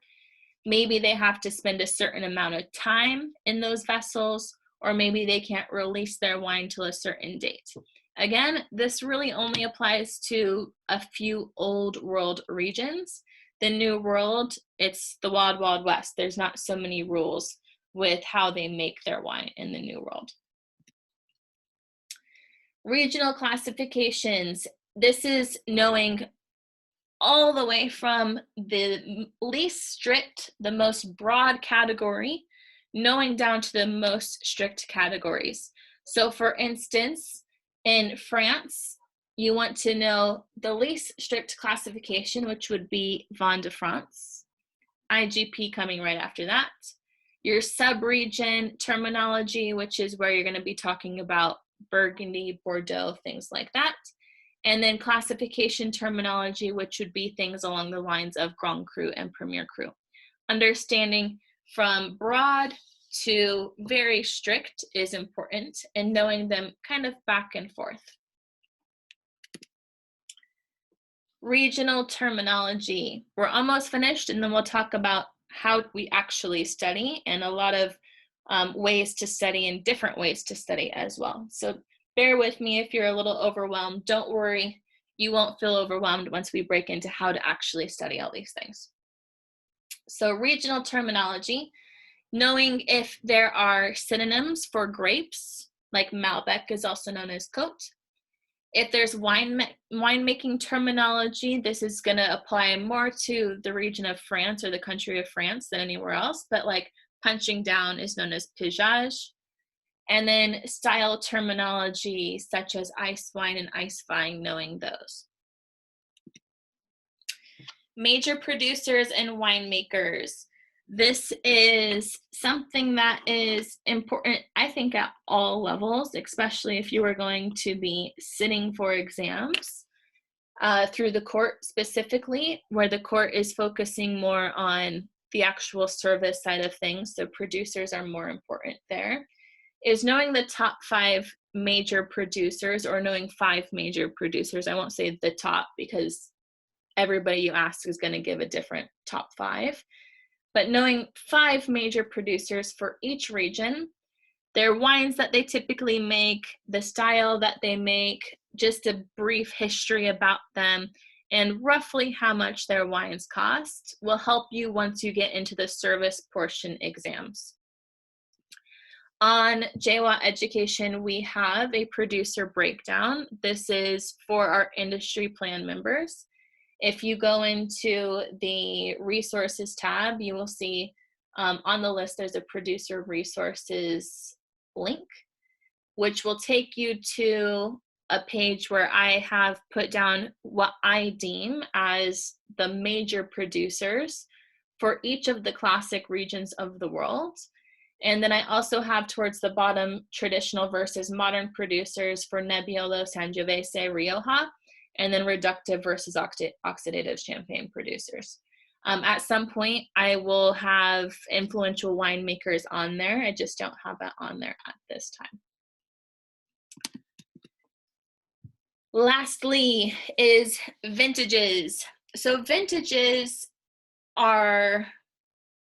Speaker 1: Maybe they have to spend a certain amount of time in those vessels, or maybe they can't release their wine till a certain date. Again, this really only applies to a few old world regions. The new world, it's the wild, wild west. There's not so many rules with how they make their wine in the new world. Regional classifications. This is knowing all the way from the least strict, the most broad category, knowing down to the most strict categories. So for instance, in France, you want to know the least strict classification, which would be Vin de France, IGP coming right after that. Your sub-region terminology, which is where you're going to be talking about Burgundy, Bordeaux, things like that. And then classification terminology, which would be things along the lines of Grand Cru and Premier Cru. Understanding from broad to very strict is important, and knowing them kind of back and forth. Regional terminology. We're almost finished, and then we'll talk about how we actually study and a lot of ways to study and different ways to study as well. So bear with me if you're a little overwhelmed. Don't worry, you won't feel overwhelmed once we break into how to actually study all these things. So regional terminology, knowing if there are synonyms for grapes like Malbec is also known as Côte. If there's winemaking terminology, this is going to apply more to the region of France or the country of France than anywhere else, but like punching down is known as pigeage. And then style terminology such as ice wine and ice vine, knowing those. Major producers and winemakers. This is something that is important, I think, at all levels, especially if you are going to be sitting for exams through the court specifically, where the court is focusing more on the actual service side of things. So producers are more important there. Is knowing the top 5 major producers, or knowing 5 major producers. I won't say the top because everybody you ask is going to give a different top 5. But knowing 5 major producers for each region, their wines that they typically make, the style that they make, just a brief history about them, and roughly how much their wines cost will help you once you get into the service portion exams. On JWaugh Education, we have a producer breakdown. This is for our industry plan members. If you go into the resources tab, you will see on the list there's a producer resources link, which will take you to a page where I have put down what I deem as the major producers for each of the classic regions of the world. And then I also have towards the bottom traditional versus modern producers for Nebbiolo, Sangiovese, Rioja, and then reductive versus oxidative champagne producers. At some point, I will have influential winemakers on there. I just don't have that on there at this time. Lastly is vintages. So vintages are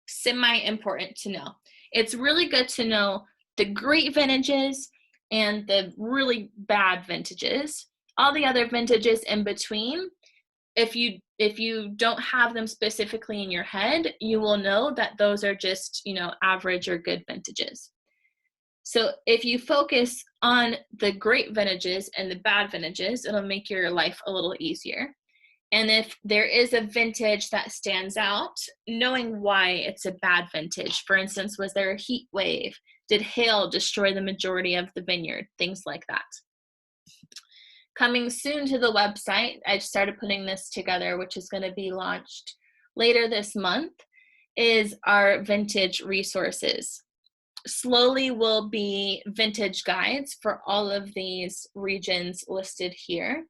Speaker 1: semi-important to know. It's really good to know the great vintages and the really bad vintages. All the other vintages in between, if you don't have them specifically in your head, you will know that those are just, average or good vintages. So if you focus on the great vintages and the bad vintages, it'll make your life a little easier. And if there is a vintage that stands out, knowing why it's a bad vintage. For instance, was there a heat wave? Did hail destroy the majority of the vineyard? Things like that. Coming soon to the website, I started putting this together, which is going to be launched later this month, is our vintage resources. Slowly will be vintage guides for all of these regions listed here.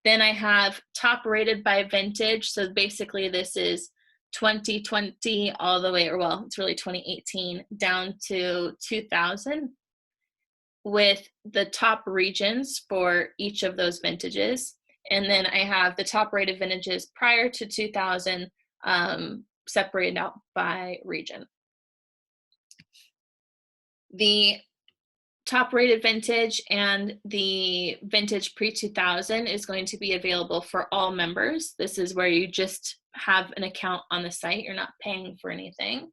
Speaker 1: Then I have top rated by vintage. So basically this is 2020 all the way, or well, it's really 2018 down to 2000 with the top regions for each of those vintages. And then I have the top rated vintages prior to 2000 separated out by region. The top rated vintage and the vintage pre-2000 is going to be available for all members. This is where you just have an account on the site. You're not paying for anything.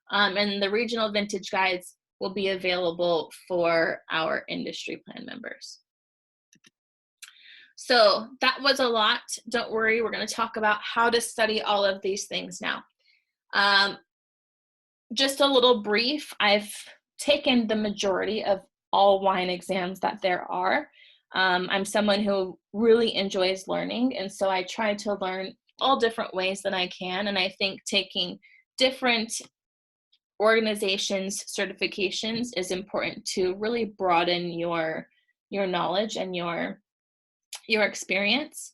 Speaker 1: And the regional vintage guides will be available for our industry plan members. So that was a lot. Don't worry, we're going to talk about how to study all of these things now. Just a little brief. I've taken the majority of all wine exams that there are. I'm someone who really enjoys learning, and so I try to learn all different ways that I can, and I think taking different organizations' certifications is important to really broaden your knowledge and your experience.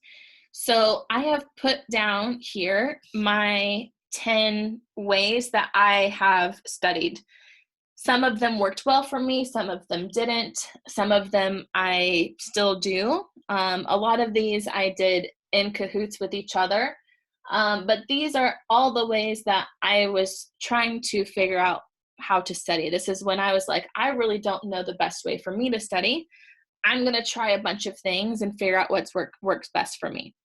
Speaker 1: So I have put down here my 10 ways that I have studied. Some of them worked well for me, some of them didn't, some of them I still do. A lot of these I did in cahoots with each other, but these are all the ways that I was trying to figure out how to study. This is when I was like, I really don't know the best way for me to study. I'm going to try a bunch of things and figure out what works best for me.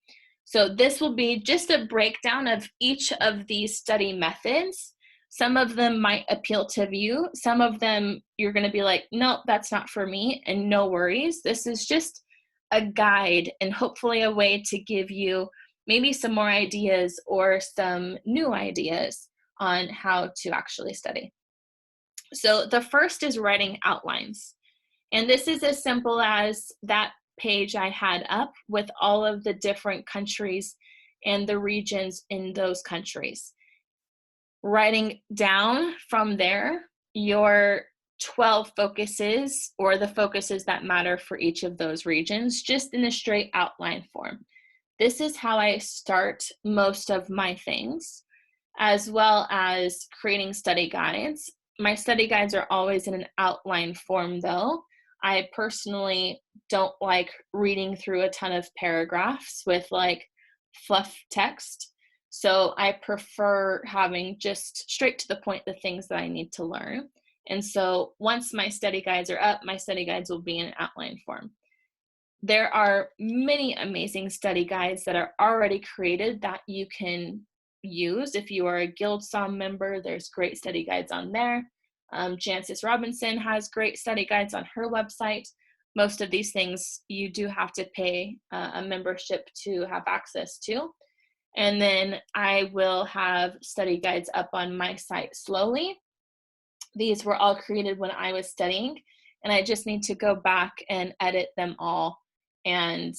Speaker 1: So this will be just a breakdown of each of these study methods. Some of them might appeal to you. Some of them you're going to be like, nope, that's not for me, and no worries. This is just a guide and hopefully a way to give you maybe some more ideas or some new ideas on how to actually study. So the first is writing outlines. And this is as simple as that page I had up with all of the different countries and the regions in those countries. Writing down from there your 12 focuses, or the focuses that matter for each of those regions, just in a straight outline form. This is how I start most of my things, as well as creating study guides. My study guides are always in an outline form though. I personally don't like reading through a ton of paragraphs with like fluff text. So I prefer having just straight to the point the things that I need to learn. And so once my study guides are up, my study guides will be in outline form. There are many amazing study guides that are already created that you can use. If you are a Guild Somm member, there's great study guides on there. Jancis Robinson has great study guides on her website. Most of these things you do have to pay a membership to have access to. And then I will have study guides up on my site slowly. These were all created when I was studying, and I just need to go back and edit them all and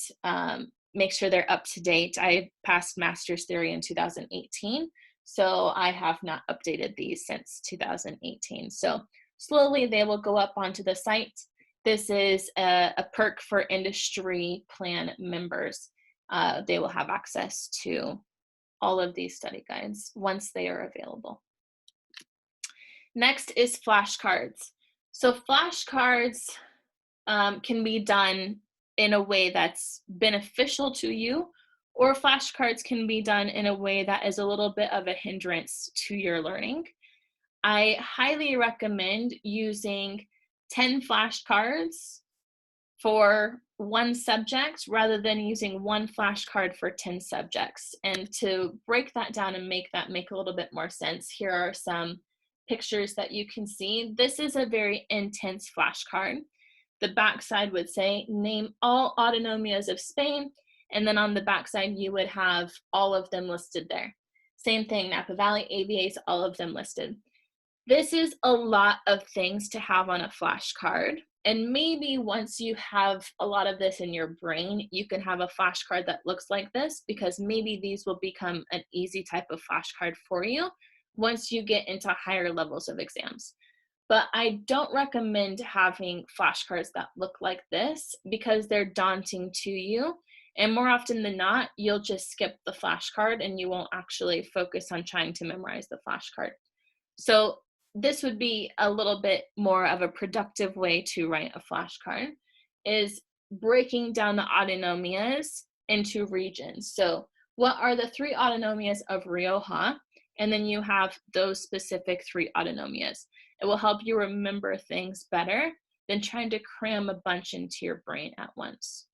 Speaker 1: make sure they're up to date. I passed master's theory in 2018, so I have not updated these since 2018. So slowly they will go up onto the site. This is a perk for industry plan members. They will have access to all of these study guides once they are available. Next is flashcards. So flashcards can be done in a way that's beneficial to you, or flashcards can be done in a way that is a little bit of a hindrance to your learning. I highly recommend using 10 flashcards for one subject rather than using one flashcard for 10 subjects. And to break that down and make that make a little bit more sense, here are some pictures that you can see. This is a very intense flashcard. The backside would say, name all autonomias of Spain, and then on the backside you would have all of them listed there. Same thing, Napa Valley, AVAs, all of them listed. This is a lot of things to have on a flashcard, and maybe once you have a lot of this in your brain, you can have a flashcard that looks like this, because maybe these will become an easy type of flashcard for you once you get into higher levels of exams. But I don't recommend having flashcards that look like this because they're daunting to you. And more often than not, you'll just skip the flashcard and you won't actually focus on trying to memorize the flashcard. So this would be a little bit more of a productive way to write a flashcard, is breaking down the autonomias into regions. So what are the 3 autonomias of Rioja? And then you have those specific 3 autonomias. It will help you remember things better than trying to cram a bunch into your brain at once.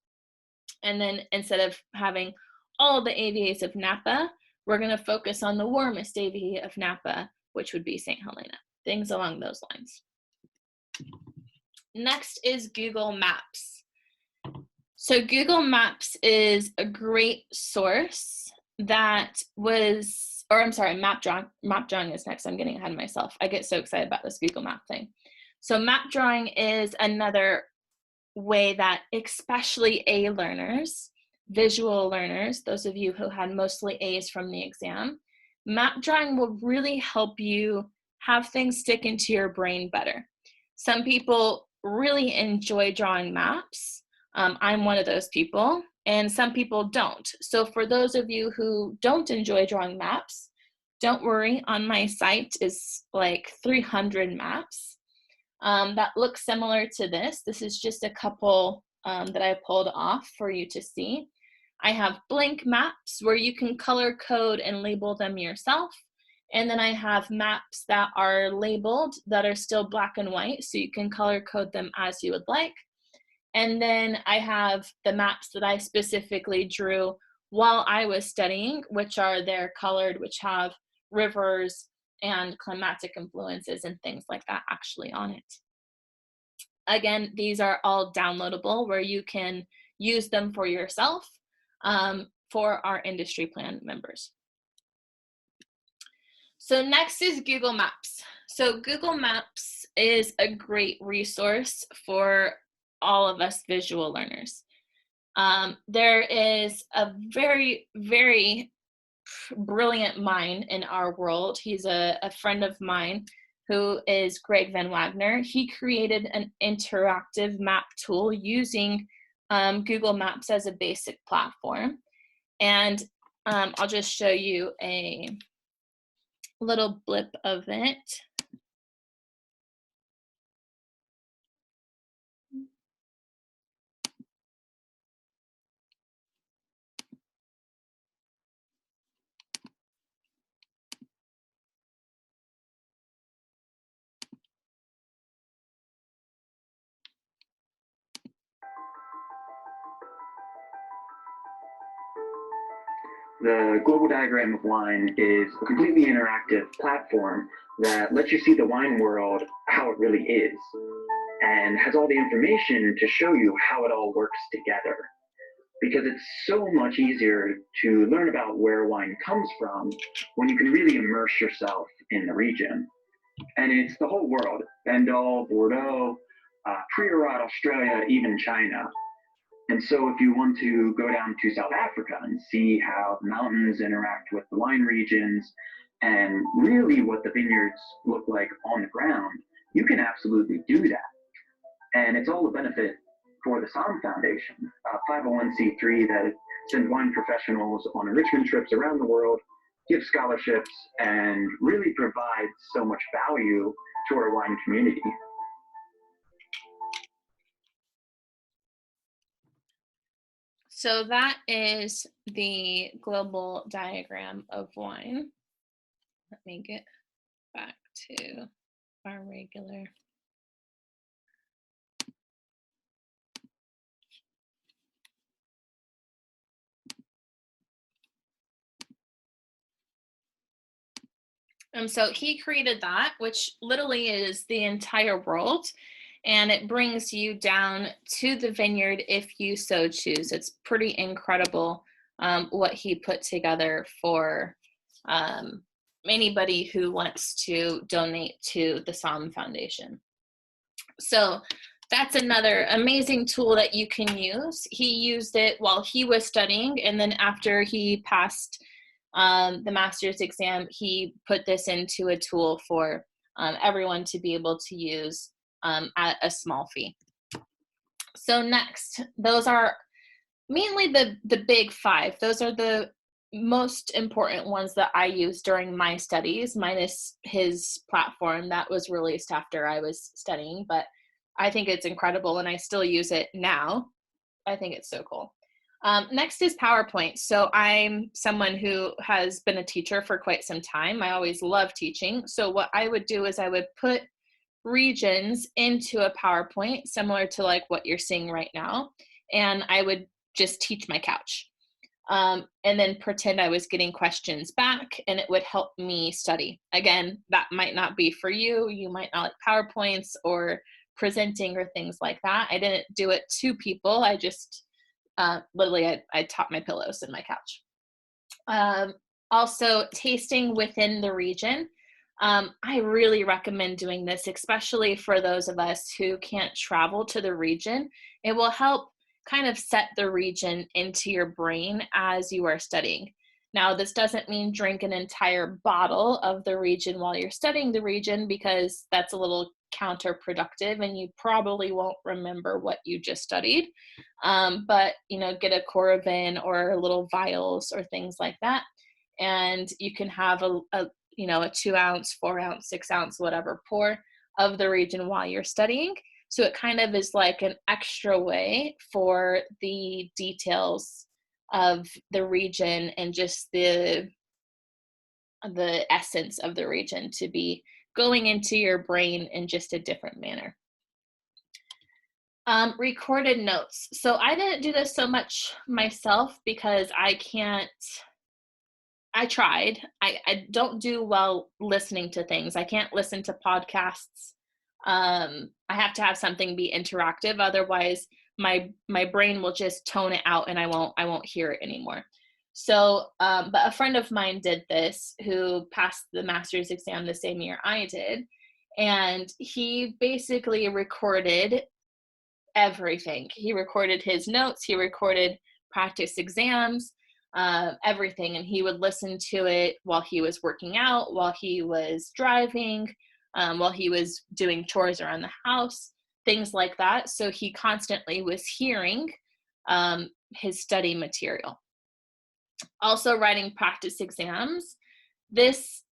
Speaker 1: And then instead of having all the AVAs of Napa, we're going to focus on the warmest AVA of Napa, which would be St. Helena. Things along those lines. Next is Google Maps. So Google Maps is a great source that was, or I'm sorry, map drawing is next. I'm getting ahead of myself. I get so excited about this Google Map thing. So map drawing is another way that especially A learners, visual learners, those of you who had mostly A's from the exam, map drawing will really help you have things stick into your brain better. Some people really enjoy drawing maps. I'm one of those people, and some people don't. So for those of you who don't enjoy drawing maps, don't worry, on my site is like 300 maps that look similar to this. This is just a couple that I pulled off for you to see. I have blank maps where you can color code and label them yourself. And then I have maps that are labeled that are still black and white, so you can color code them as you would like. And then I have the maps that I specifically drew while I was studying, which are they're colored, which have rivers and climatic influences and things like that actually on it. Again, these are all downloadable where you can use them for yourself for our industry plan members. So next is Google Maps. So Google Maps is a great resource for all of us visual learners. There is a very, very brilliant mind in our world. He's a friend of mine who is Greg Van Wagner. He created an interactive map tool using Google Maps as a basic platform. And I'll just show you a little blip of it.
Speaker 2: The global diagram of wine is a completely interactive platform that lets you see the wine world how it really is, and has all the information to show you how it all works together. Because it's so much easier to learn about where wine comes from when you can really immerse yourself in the region. And it's the whole world: Vendel, Bordeaux, Priorat, Australia, even China. And so if you want to go down to South Africa and see how the mountains interact with the wine regions and really what the vineyards look like on the ground, you can absolutely do that. And it's all a benefit for the Somm Foundation, a 501c3 that sends wine professionals on enrichment trips around the world, gives scholarships, and really provides so much value to our wine community.
Speaker 1: So that is the global diagram of wine. Let me get back to our regular. So he created that, which literally is the entire world, and it brings you down to the vineyard if you so choose. It's pretty incredible what he put together for anybody who wants to donate to the Somm Foundation. So that's another amazing tool that you can use. He used it while he was studying, and then after he passed the master's exam, he put this into a tool for everyone to be able to use at a small fee. So next, those are mainly the big five. Those are the most important ones that I used during my studies, minus his platform that was released after I was studying, but I think it's incredible and I still use it now. I think it's so cool. Next is PowerPoint. So I'm someone who has been a teacher for quite some time. I always love teaching. So what I would do is I would put regions into a PowerPoint similar to like what you're seeing right now. And I would just teach my couch and then pretend I was getting questions back, and it would help me study. Again, that might not be for you. You might not like PowerPoints or presenting or things like that. I didn't do it to people. I just literally, I taught my pillows in my couch. Also, tasting within the region. I really recommend doing this, especially for those of us who can't travel to the region. It will help kind of set the region into your brain as you are studying. Now, this doesn't mean drink an entire bottle of the region while you're studying the region, because that's a little counterproductive and you probably won't remember what you just studied. But, you know, get a Coravin or little vials or things like that. And you can have a 2 ounce, 4 ounce, 6 ounce, whatever pour of the region while you're studying. So it kind of is like an extra way for the details of the region and just the essence of the region to be going into your brain in just a different manner. Recorded notes. So I didn't do this so much myself because I can't I tried. I don't do well listening to things. I can't listen to podcasts. I have to have something be interactive. Otherwise, my brain will just tone it out and I won't hear it anymore. So, but a friend of mine did this who passed the master's exam the same year I did. And he basically recorded everything. He recorded his notes, he recorded practice exams, everything. And he would listen to it while he was working out, while he was driving, while he was doing chores around the house, things like that. So he constantly was hearing his study material. Also writing practice exams. This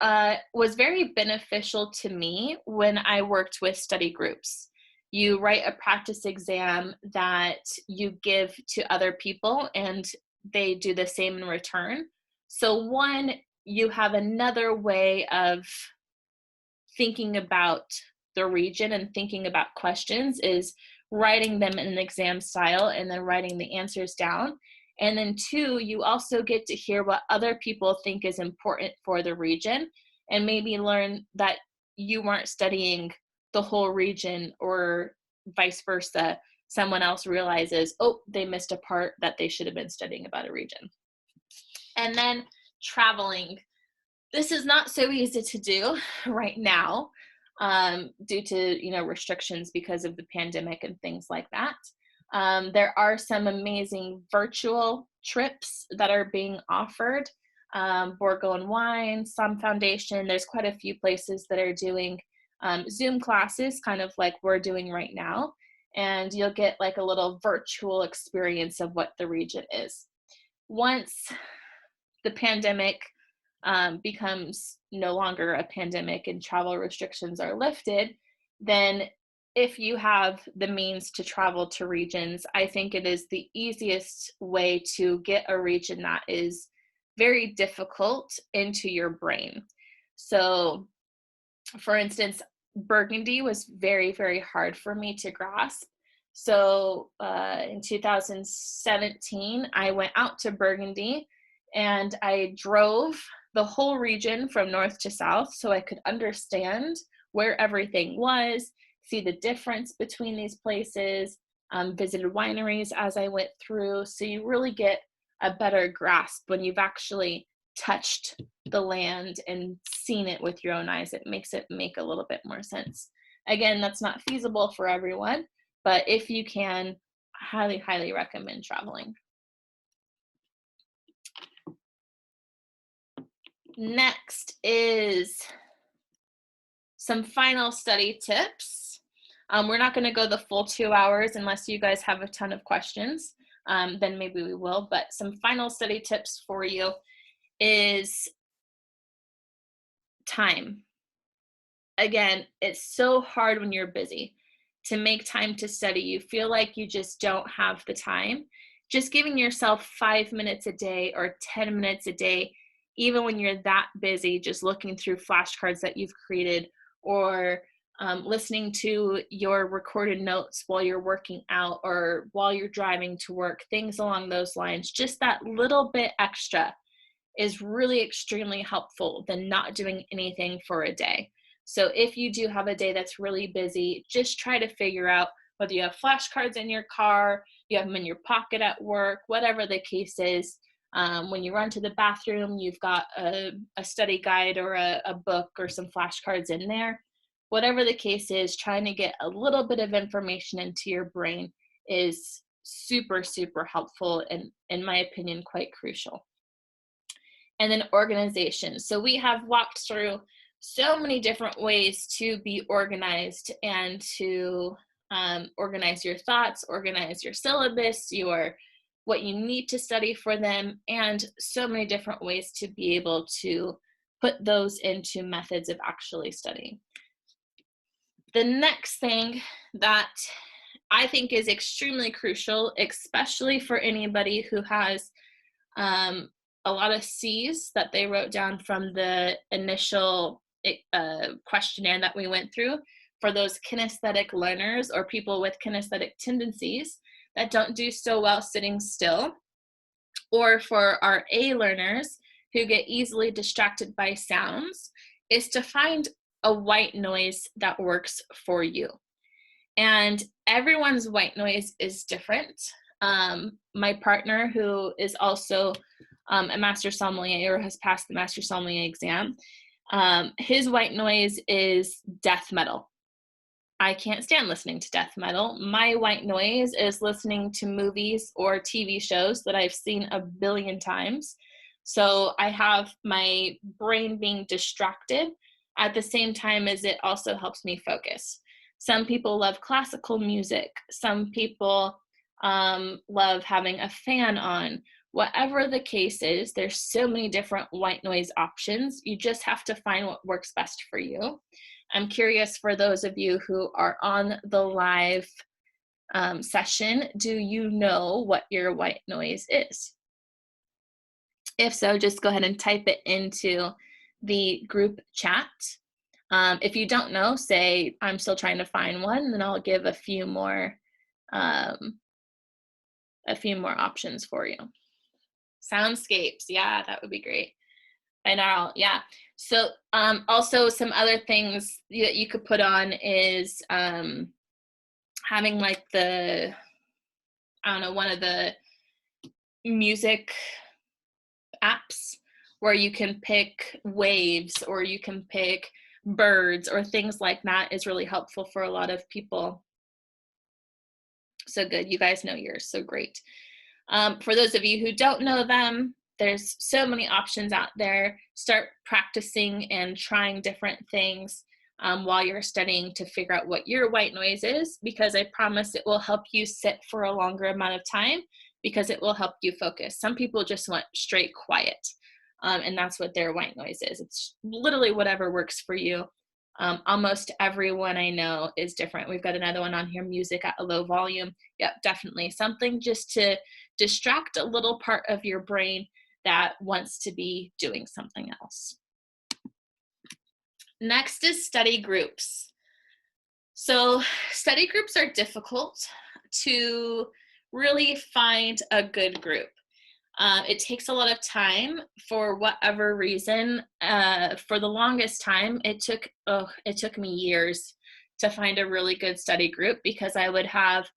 Speaker 1: was very beneficial to me when I worked with study groups. You write a practice exam that you give to other people and they do the same in return. So one, you have another way of thinking about the region and thinking about questions is writing them in an exam style and then writing the answers down. And then two, you also get to hear what other people think is important for the region and maybe learn that you weren't studying the whole region or vice versa. Someone else realizes, oh, they missed a part that they should have been studying about a region. And then traveling. This is not so easy to do right now due to, restrictions because of the pandemic and things like that. There are some amazing virtual trips that are being offered. Borgo and Wine, Some Foundation, there's quite a few places that are doing Zoom classes, kind of like we're doing right now. And you'll get like a little virtual experience of what the region is. Once the pandemic becomes no longer a pandemic and travel restrictions are lifted, then if you have the means to travel to regions, I think it is the easiest way to get a region that is very difficult into your brain. So, for instance, Burgundy was very, very hard for me to grasp. So in 2017, I went out to Burgundy and I drove the whole region from north to south so I could understand where everything was, see the difference between these places, visited wineries as I went through. So you really get a better grasp when you've actually touched the land and seen it with your own eyes. It makes it make a little bit more sense. Again, that's not feasible for everyone, but if you can, highly, highly recommend traveling. Next is some final study tips. We're not going to go the full 2 hours unless you guys have a ton of questions. Then maybe we will, but some final study tips for you is time. Again, it's so hard when you're busy to make time to study. You feel like you just don't have the time. Just giving yourself 5 minutes a day or 10 minutes a day, even when you're that busy, just looking through flashcards that you've created or listening to your recorded notes while you're working out or while you're driving to work, things along those lines. Just that little bit extra is really extremely helpful than not doing anything for a day. So if you do have a day that's really busy, just try to figure out whether you have flashcards in your car, you have them in your pocket at work, whatever the case is. When you run to the bathroom, you've got a study guide or a book or some flashcards in there. Whatever the case is, trying to get a little bit of information into your brain is super, super helpful and, in my opinion, quite crucial. And then organization. So we have walked through so many different ways to be organized and to organize your thoughts, organize your syllabus, what you need to study for them, and so many different ways to be able to put those into methods of actually studying. The next thing that I think is extremely crucial, especially for anybody who has a lot of C's that they wrote down from the initial questionnaire that we went through, for those kinesthetic learners or people with kinesthetic tendencies that don't do so well sitting still, or for our A learners who get easily distracted by sounds is to find a white noise that works for you. And everyone's white noise is different. My partner, who is also a master sommelier or has passed the master sommelier exam, his white noise is death metal. I can't stand listening to death metal. My white noise is listening to movies or TV shows that I've seen a billion times. So I have my brain being distracted at the same time as it also helps me focus. Some people love classical music. Some people love having a fan on. Whatever the case is, there's so many different white noise options. You just have to find what works best for you. I'm curious, for those of you who are on the live session, do you know what your white noise is? If so, just go ahead and type it into the group chat. If you don't know, say, I'm still trying to find one, then I'll give a few more options for you. Soundscapes, yeah, that would be great. Binaural, yeah. So also some other things that you could put on is having like the, I don't know, one of the music apps where you can pick waves or you can pick birds or things like that is really helpful for a lot of people. So good, you guys know yours, so great. For those of you who don't know them, there's so many options out there. Start practicing and trying different things while you're studying to figure out what your white noise is, because I promise it will help you sit for a longer amount of time because it will help you focus. Some people just want straight quiet, and that's what their white noise is. It's literally whatever works for you. Almost everyone I know is different. We've got another one on here, music at a low volume. Yep, definitely. Something just to distract a little part of your brain that wants to be doing something else. Next is study groups. So study groups are difficult to really find a good group. It takes a lot of time for whatever reason. For the longest time, it took me years to find a really good study group, because I would have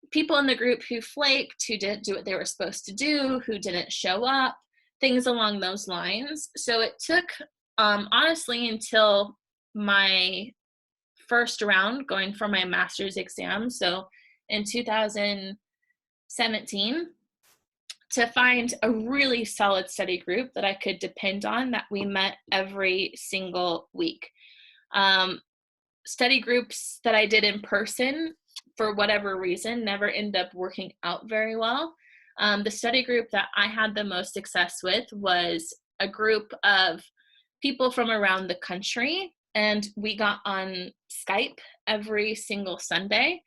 Speaker 1: people in the group who flaked, who didn't do what they were supposed to do, who didn't show up, things along those lines. So it took, honestly, until my first round going for my master's exam, so in 2017, to find a really solid study group that I could depend on, that we met every single week. Study groups that I did in person, for whatever reason, never ended up working out very well. The study group that I had the most success with was a group of people from around the country, and we got on Skype every single Sunday,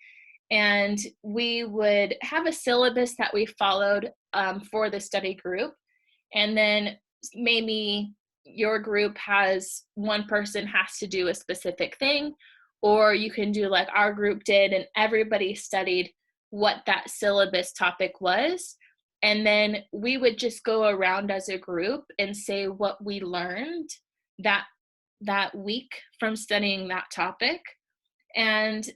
Speaker 1: and we would have a syllabus that we followed for the study group, and then maybe your group has one person has to do a specific thing, or you can do like our group did, and everybody studied what that syllabus topic was, and then we would just go around as a group and say what we learned that week from studying that topic, and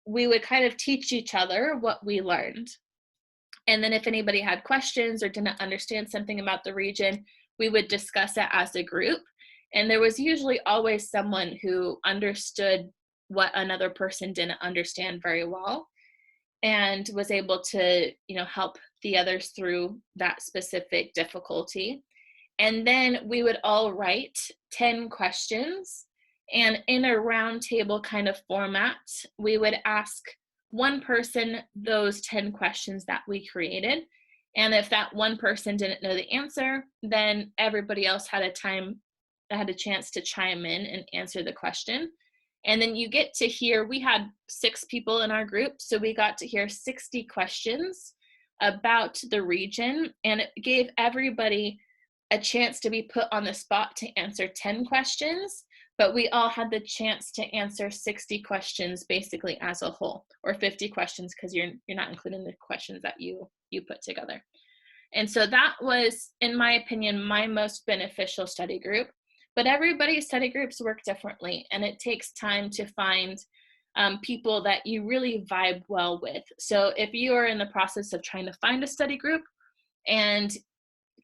Speaker 1: we would kind of teach each other what we learned. And then if anybody had questions or didn't understand something about the region, we would discuss it as a group. And there was usually always someone who understood what another person didn't understand very well, and was able to, help the others through that specific difficulty. And then we would all write 10 questions, and in a round table kind of format, we would ask one person those 10 questions that we created. And if that one person didn't know the answer, then everybody else had a chance to chime in and answer the question. And then you get to hear, we had 6 people in our group, so we got to hear 60 questions about the region, and it gave everybody a chance to be put on the spot to answer 10 questions, but we all had the chance to answer 60 questions basically as a whole, or 50 questions because you're not including the questions that you put together. And so that was, in my opinion, my most beneficial study group. But everybody's study groups work differently, and it takes time to find people that you really vibe well with. So if you are in the process of trying to find a study group and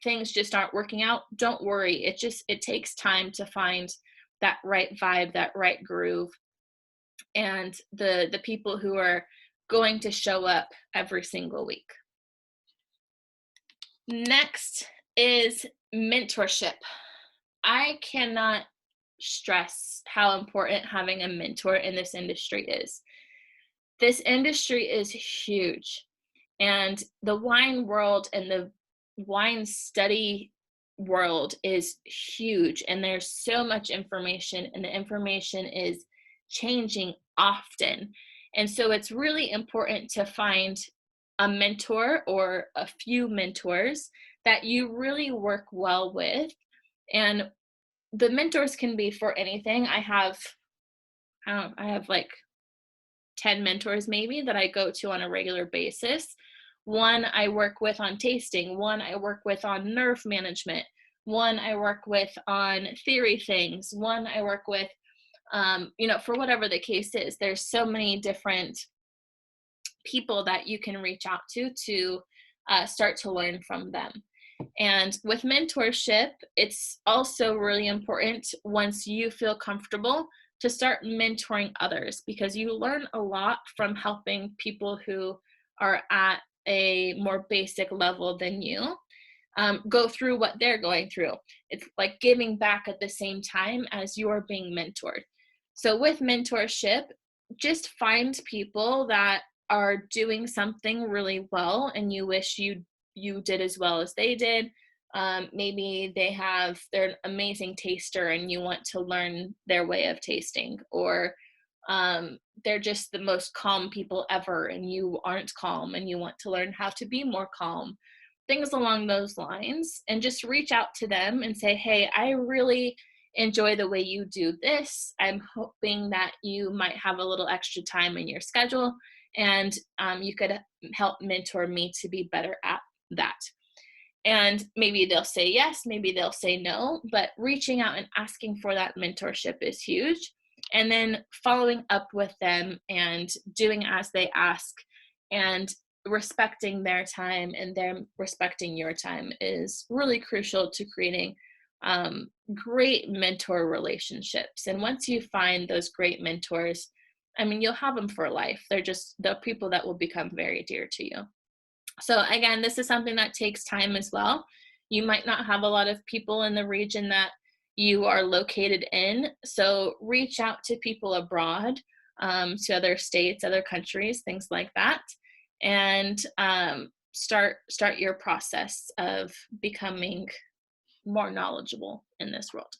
Speaker 1: things just aren't working out, don't worry. It takes time to find that right vibe, that right groove, and the people who are going to show up every single week. Next is mentorship. I cannot stress how important having a mentor in this industry is. This industry is huge, and the wine world and the wine study world is huge, and there's so much information, and the information is changing often. And so it's really important to find a mentor or a few mentors that you really work well with. And the mentors can be for anything. I have like 10 mentors maybe that I go to on a regular basis. One I work with on tasting, one I work with on nerve management, one I work with on theory things, one I work with, for whatever the case is. There's so many different people that you can reach out to start to learn from them. And with mentorship, it's also really important, once you feel comfortable, to start mentoring others, because you learn a lot from helping people who are at a more basic level than you go through what they're going through. It's like giving back at the same time as you're being mentored. So with mentorship, just find people that are doing something really well and you wish you did as well as they did. Maybe they're an amazing taster and you want to learn their way of tasting, or they're just the most calm people ever and you aren't calm and you want to learn how to be more calm. Things along those lines, and just reach out to them and say, hey, I really enjoy the way you do this. I'm hoping that you might have a little extra time in your schedule, and you could help mentor me to be better at that. And maybe they'll say yes, maybe they'll say no, but reaching out and asking for that mentorship is huge. And then following up with them and doing as they ask, and respecting their time and them respecting your time is really crucial to creating great mentor relationships. And once you find those great mentors, I mean, you'll have them for life. They're just the people that will become very dear to you. So again, this is something that takes time as well. You might not have a lot of people in the region that you are located in. So reach out to people abroad, to other states, other countries, things like that, and start your process of becoming more knowledgeable in this world.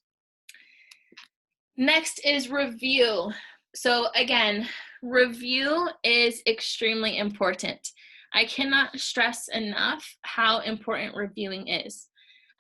Speaker 1: Next is review. So again, review is extremely important. I cannot stress enough how important reviewing is.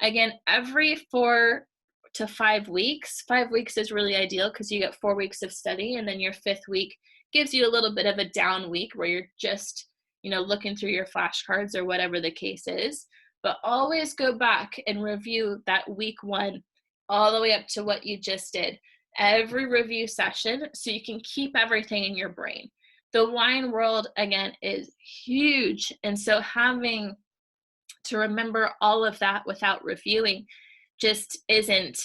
Speaker 1: Again, every 4 to 5 weeks, 5 weeks is really ideal because you get 4 weeks of study, and then your 5th week gives you a little bit of a down week where you're just, looking through your flashcards or whatever the case is. But always go back and review that week 1 all the way up to what you just did. Every review session, so you can keep everything in your brain. The wine world, again, is huge. And so having to remember all of that without reviewing just isn't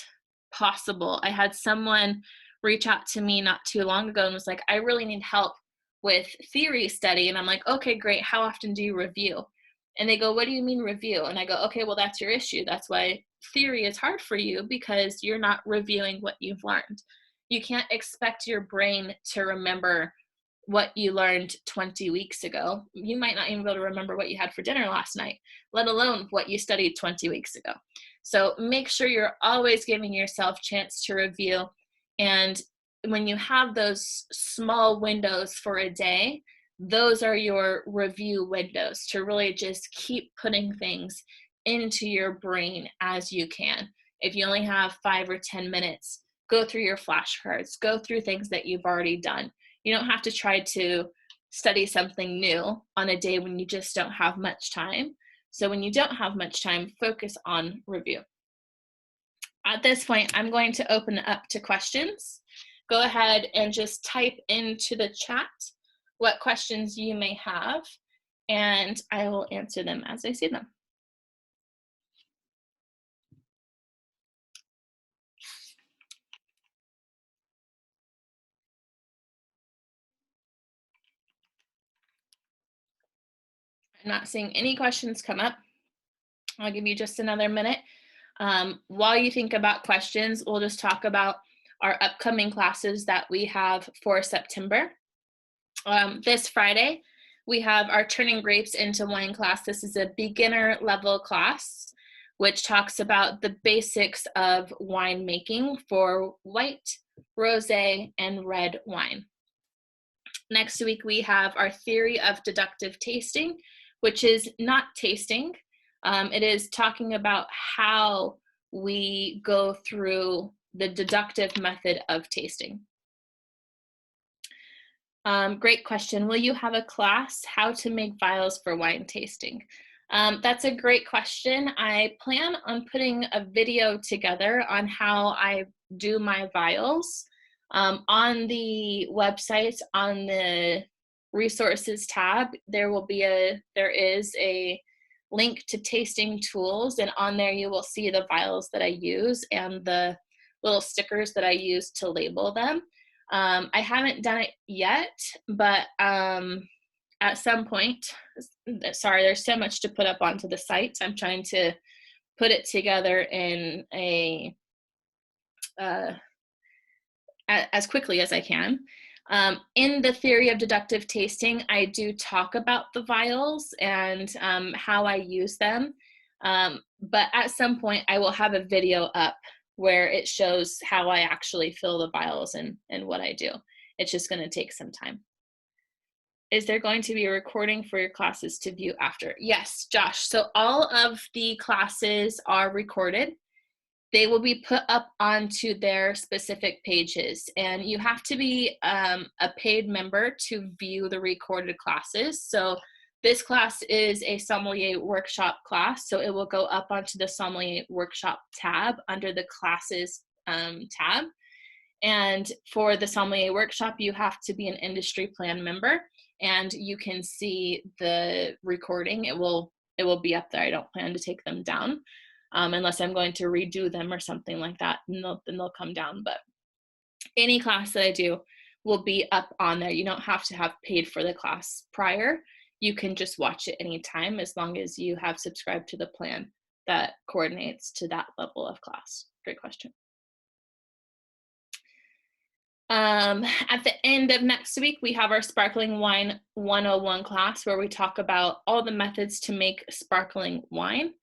Speaker 1: possible. I had someone reach out to me not too long ago and was like, I really need help with theory study. And I'm like, okay, great. How often do you review? And they go, what do you mean review? And I go, okay, well, that's your issue. That's why theory is hard for you, because you're not reviewing what you've learned. You can't expect your brain to remember what you learned 20 weeks ago. You might not even be able to remember what you had for dinner last night, let alone what you studied 20 weeks ago. So make sure you're always giving yourself a chance to review. And when you have those small windows for a day, those are your review windows to really just keep putting things into your brain as you can. If you only have 5 or 10 minutes, go through your flashcards, go through things that you've already done. You don't have to try to study something new on a day when you just don't have much time. So when you don't have much time, focus on review. At this point, I'm going to open it up to questions. Go ahead and just type into the chat what questions you may have, and I will answer them as I see them. I'm not seeing any questions come up. I'll give you just another minute. While you think about questions, we'll just talk about our upcoming classes that we have for September. This Friday, we have our Turning Grapes into Wine class. This is a beginner level class, which talks about the basics of winemaking for white, rosé, and red wine. Next week, we have our Theory of Deductive Tasting, which is not tasting. It is talking about how we go through the deductive method of tasting. Great question. Will you have a class, how to make vials for wine tasting? That's a great question. I plan on putting a video together on how I do my vials. On the website, on the resources tab, there is a link to tasting tools, and on there you will see the vials that I use and the little stickers that I use to label them. I haven't done it yet, but at some point, sorry, there's so much to put up onto the site. I'm trying to put it together in a as quickly as I can. In the Theory of Deductive Tasting, I do talk about the vials and how I use them, but at some point I will have a video up where it shows how I actually fill the vials and what I do. It's just going to take some time. Is there going to be a recording for your classes to view after? Yes, Josh. So all of the classes are recorded. They will be put up onto their specific pages, and you have to be a paid member to view the recorded classes. So this class is a Sommelier Workshop class, so it will go up onto the Sommelier Workshop tab under the Classes tab. And for the Sommelier Workshop, you have to be an industry plan member, and you can see the recording. It will be up there. I don't plan to take them down unless I'm going to redo them or something like that, and then they'll come down. But any class that I do will be up on there. You don't have to have paid for the class prior. You can just watch it anytime as long as you have subscribed to the plan that coordinates to that level of class. Great question. At the end of next week, we have our Sparkling Wine 101 class where we talk about all the methods to make sparkling wine.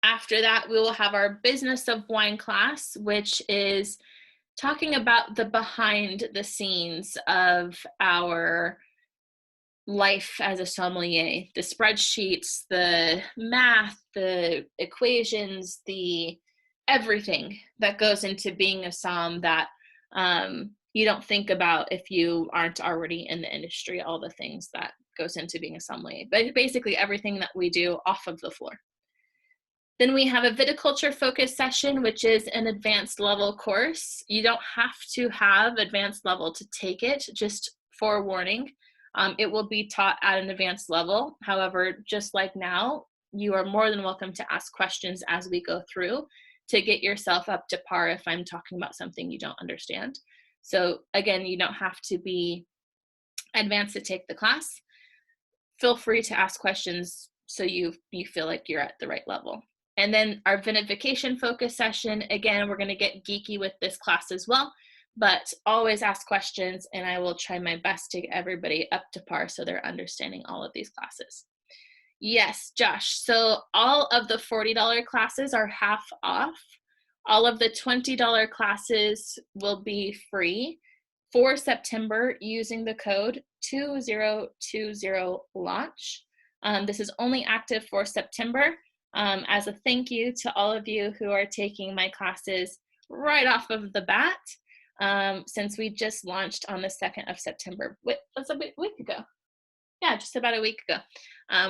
Speaker 1: After that, we will have our Business of Wine class, which is talking about the behind the scenes of our life as a sommelier, the spreadsheets, the math, the equations, the everything that goes into being a somm that you don't think about if you aren't already in the industry, all the things that goes into being a sommelier, but basically everything that we do off of the floor. Then we have a viticulture focus session, which is an advanced level course. You don't have to have advanced level to take it, just forewarning. It will be taught at an advanced level. However, just like now, you are more than welcome to ask questions as we go through to get yourself up to par if I'm talking about something you don't understand. So again, you don't have to be advanced to take the class. Feel free to ask questions so you feel like you're at the right level. And then our vinification focus session, again, we're going to get geeky with this class as well, but always ask questions and I will try my best to get everybody up to par so they're understanding all of these classes. Yes, Josh, so all of the $40 classes are half off. All of the $20 classes will be free for September using the code 2020launch. This is only active for September. As a thank you to all of you who are taking my classes right off of the bat, since we just launched on the 2nd of September. That's a week ago. yeah, just about a week ago,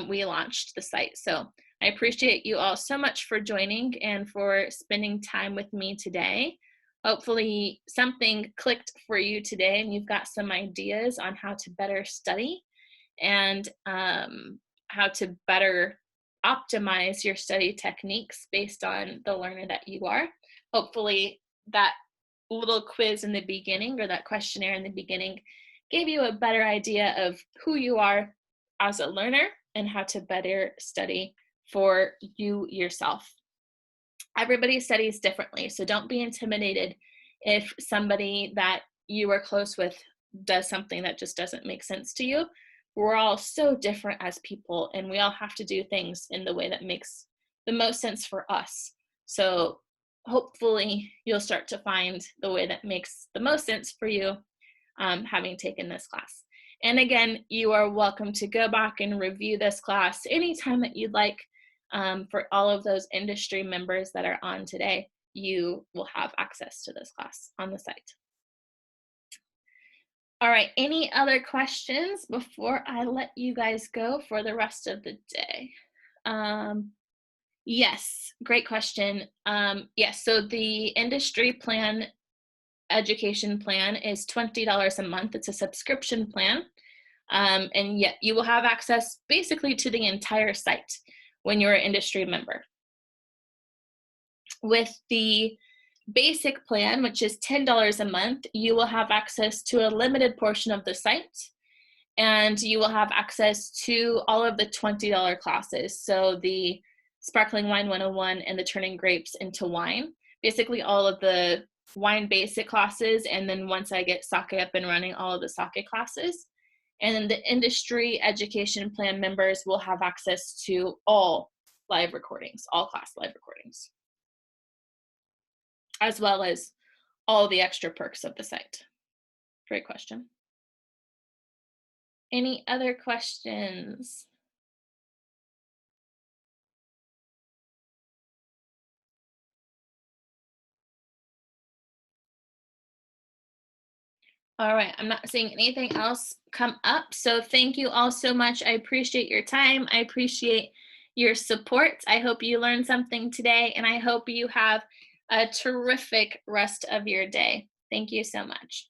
Speaker 1: we launched the site. So I appreciate you all so much for joining and for spending time with me today. Hopefully something clicked for you today and you've got some ideas on how to better study and how to better optimize your study techniques based on the learner that you are. Hopefully that little quiz in the beginning or that questionnaire in the beginning gave you a better idea of who you are as a learner and how to better study for you yourself. Everybody studies differently, so don't be intimidated if somebody that you are close with does something that just doesn't make sense to you. We're all so different as people, and we all have to do things in the way that makes the most sense for us. So hopefully you'll start to find the way that makes the most sense for you, having taken this class. And again, you are welcome to go back and review this class anytime that you'd like. For all of those industry members that are on today, you will have access to this class on the site. All right, any other questions before I let you guys go for the rest of the day? Yes, great question. Yes, so the industry plan, education plan is $20 a month. It's a subscription plan. And yet you will have access basically to the entire site when you're an industry member. With the basic plan, which is $10 a month, you will have access to a limited portion of the site, and you will have access to all of the $20 classes. So the Sparkling Wine 101 and the Turning Grapes into Wine, basically all of the wine basic classes, and then once I get sake up and running, all of the sake classes. And then the industry education plan members will have access to all live recordings, all class live recordings, as well as all the extra perks of the site. Great question. Any other questions? All right, I'm not seeing anything else come up. So thank you all so much. I appreciate your time. I appreciate your support. I hope you learned something today, and I hope you have a terrific rest of your day. Thank you so much.